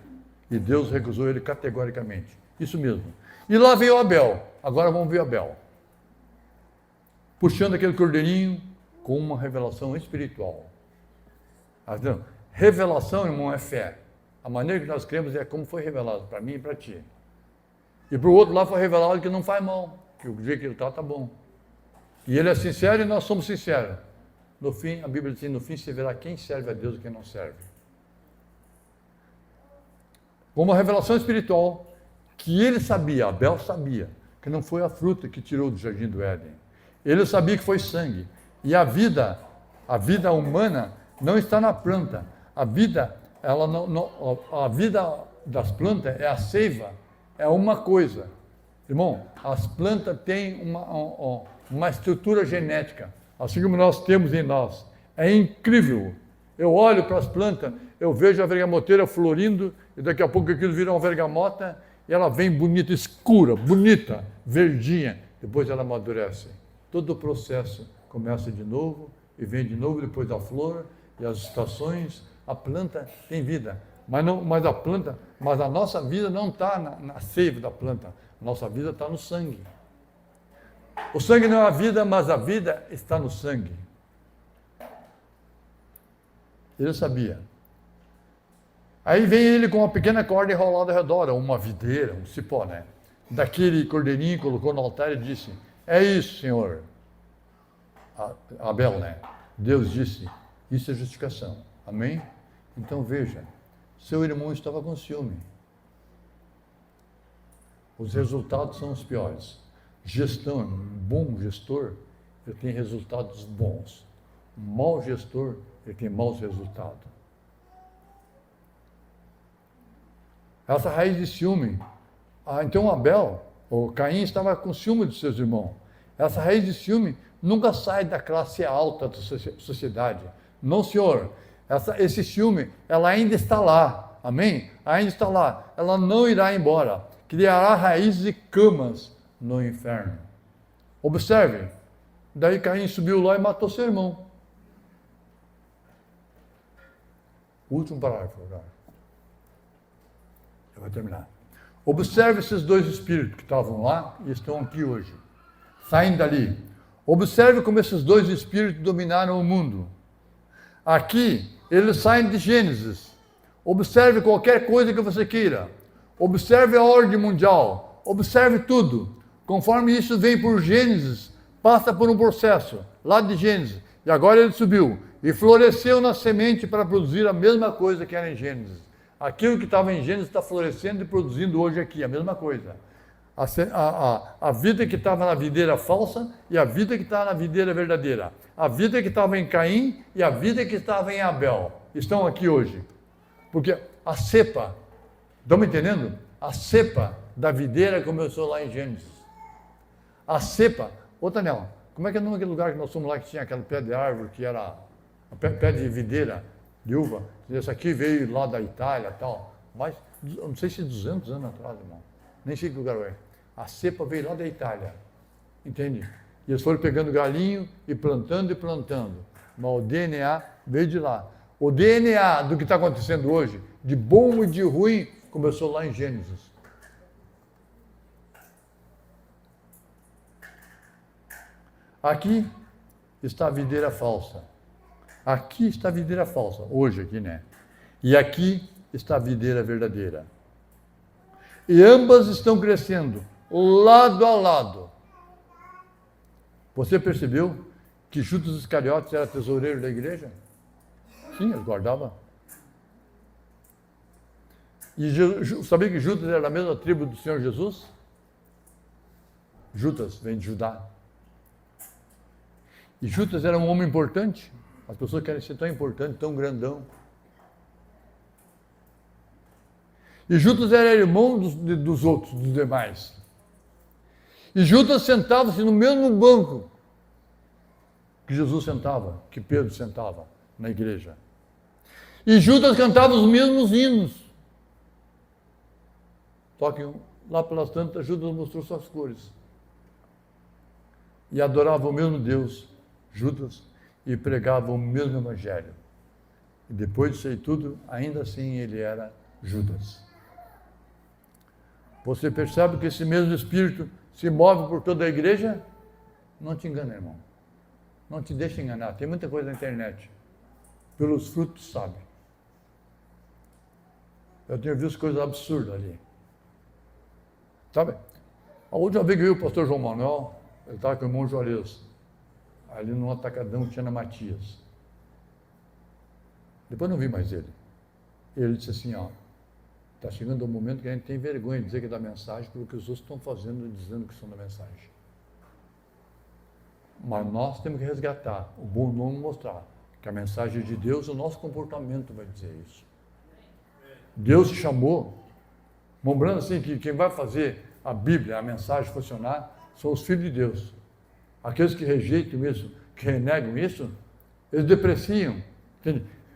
E Deus recusou ele categoricamente. Isso mesmo. E lá veio Abel. Agora vamos ver Abel. Puxando aquele cordeirinho com uma revelação espiritual. Revelação, irmão, é fé. A maneira que nós cremos é como foi revelado para mim e para ti. E para o outro lá foi revelado que não faz mal, que o jeito que ele está bom. E ele é sincero e nós somos sinceros. No fim, a Bíblia diz, no fim se verá quem serve a Deus e quem não serve. Uma revelação espiritual que ele sabia, Abel sabia, que não foi a fruta que tirou do jardim do Éden. Ele sabia que foi sangue. E a vida humana não está na planta. A vida das plantas é a seiva, é uma coisa. Irmão, as plantas têm uma estrutura genética, assim como nós temos em nós. É incrível. Eu olho para as plantas, eu vejo a vergamoteira florindo, e daqui a pouco aquilo vira uma vergamota, e ela vem bonita, escura, bonita, verdinha, depois ela amadurece. Todo o processo começa de novo, e vem de novo depois da flor, e as estações, a planta tem vida. Mas a nossa vida não está na seiva da planta, a nossa vida está no sangue. O sangue não é a vida, mas a vida está no sangue. Ele sabia. Aí vem ele com uma pequena corda enrolada ao redor, uma videira, um cipó, né? Daquele cordeirinho, colocou no altar e disse, é isso, Senhor. Abel, né? Deus disse, isso é justificação. Amém? Então veja, seu irmão estava com ciúme. Os resultados são os piores. Gestão, um bom gestor, ele tem resultados bons. Um mau gestor, ele tem maus resultados. Essa raiz de ciúme. Então Abel, ou Caim, estava com ciúme dos seus irmãos. Essa raiz de ciúme nunca sai da classe alta da sociedade. Não, senhor. Esse ciúme, ela ainda está lá. Amém? Ainda está lá. Ela não irá embora. Criará raízes e camas no inferno. Observe. Daí Caim subiu lá e matou seu irmão. Último parágrafo agora. Eu vou terminar. Observe esses dois espíritos que estavam lá e estão aqui hoje. Saem dali. Observe como esses dois espíritos dominaram o mundo. Aqui, eles saem de Gênesis. Observe qualquer coisa que você queira. Observe a ordem mundial. Observe tudo. Conforme isso vem por Gênesis, passa por um processo, lá de Gênesis. E agora ele subiu. E floresceu na semente para produzir a mesma coisa que era em Gênesis. Aquilo que estava em Gênesis está florescendo e produzindo hoje aqui, a mesma coisa. A vida que estava na videira falsa e a vida que está na videira verdadeira. A vida que estava em Caim e a vida que estava em Abel. Estão aqui hoje. Porque a cepa, estão me entendendo? A cepa da videira começou lá em Gênesis. A cepa, ô Daniel, como é que é o nome daquele lugar que nós fomos lá que tinha aquele pé de árvore que era pé de videira, de uva? Esse aqui veio lá da Itália e tal. Mas, não sei se 200 anos atrás, irmão. Nem sei que lugar é. A cepa veio lá da Itália. Entende? E eles foram pegando galinho e plantando. Mas o DNA veio de lá. O DNA do que está acontecendo hoje, de bom e de ruim, começou lá em Gênesis. Aqui está a videira falsa. Aqui está a videira falsa, hoje aqui, né? E aqui está a videira verdadeira. E ambas estão crescendo, lado a lado. Você percebeu que Judas Iscariotes era tesoureiro da igreja? Sim, ele guardava. E sabia que Judas era da mesma tribo do Senhor Jesus? Judas vem de Judá. E Judas era um homem importante. As pessoas querem ser tão importante, tão grandão. E Judas era irmão dos outros, dos demais. E Judas sentava-se no mesmo banco que Jesus sentava, que Pedro sentava na igreja. E Judas cantava os mesmos hinos. Só que lá pelas tantas, Judas mostrou suas cores. E adorava o mesmo Deus, Judas, e pregava o mesmo evangelho. E depois disso aí tudo, ainda assim ele era Judas. Você percebe que esse mesmo Espírito se move por toda a igreja? Não te engana, irmão. Não te deixe enganar. Tem muita coisa na internet. Pelos frutos, sabe? Eu tenho visto coisas absurdas ali. Sabe? A última vez que eu vi o pastor João Manuel, ele estava com o irmão Juarez, ali no atacadão que tinha na Matias. Depois não vi mais ele. Ele disse assim, ó, está chegando um momento que a gente tem vergonha de dizer que é da mensagem, pelo que os outros estão fazendo e dizendo que são da mensagem. Mas nós temos que resgatar, o bom nome mostrar que a mensagem de Deus, o nosso comportamento vai dizer isso. Deus te chamou, lembrando assim que quem vai fazer a Bíblia, a mensagem funcionar, são os filhos de Deus. Aqueles que rejeitam isso, que renegam isso, eles depreciam.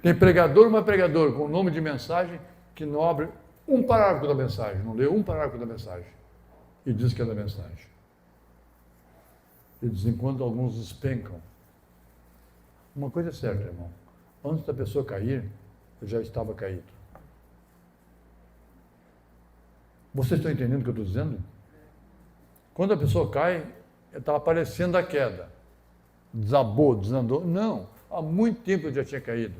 Tem pregador, mas pregador com o nome de mensagem que não abre um parágrafo da mensagem, não lê um parágrafo da mensagem e diz que é da mensagem. E de vez em quando alguns despencam. Uma coisa é certa, irmão. Antes da pessoa cair, eu já estava caído. Vocês estão entendendo o que eu estou dizendo? Quando a pessoa cai, está aparecendo a queda. Desabou, desandou. Não, há muito tempo eu já tinha caído.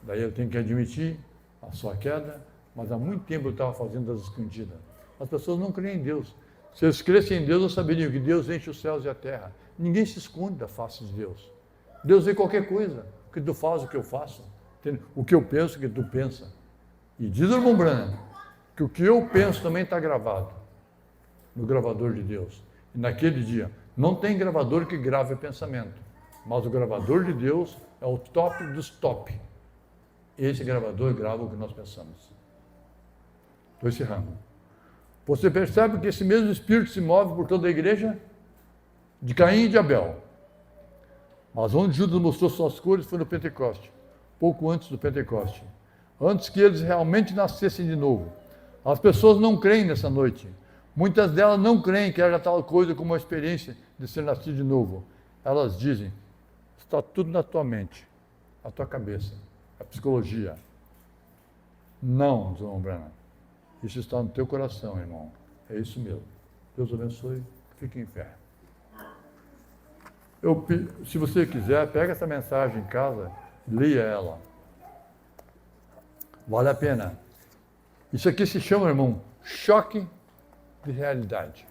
Daí eu tenho que admitir a sua queda, mas há muito tempo eu estava fazendo as escondidas. As pessoas não creem em Deus. Se eles crescem em Deus, não saberiam que Deus enche os céus e a terra. Ninguém se esconde da face de Deus. Deus vê qualquer coisa. O que tu faz, o que eu faço. O que eu penso, o que tu pensa. E diz o irmão Branham que o que eu penso também está gravado no gravador de Deus. E naquele dia, não tem gravador que grave pensamento, mas o gravador de Deus é o top dos top. Esse gravador grava o que nós pensamos. Estou encerrando. Você percebe que esse mesmo Espírito se move por toda a igreja? De Caim e de Abel. Mas onde Judas mostrou suas cores foi no Pentecoste, pouco antes do Pentecoste. Antes que eles realmente nascessem de novo. As pessoas não creem nessa noite. Muitas delas não creem que haja tal coisa como a experiência de ser nascido de novo. Elas dizem, está tudo na tua mente, na tua cabeça, a psicologia. Não, diz o irmão Branham. Isso está no teu coração, irmão. É isso mesmo. Deus abençoe. Fique em fé. Se você quiser, pega essa mensagem em casa, leia ela. Vale a pena. Isso aqui se chama, irmão, choque de realidade.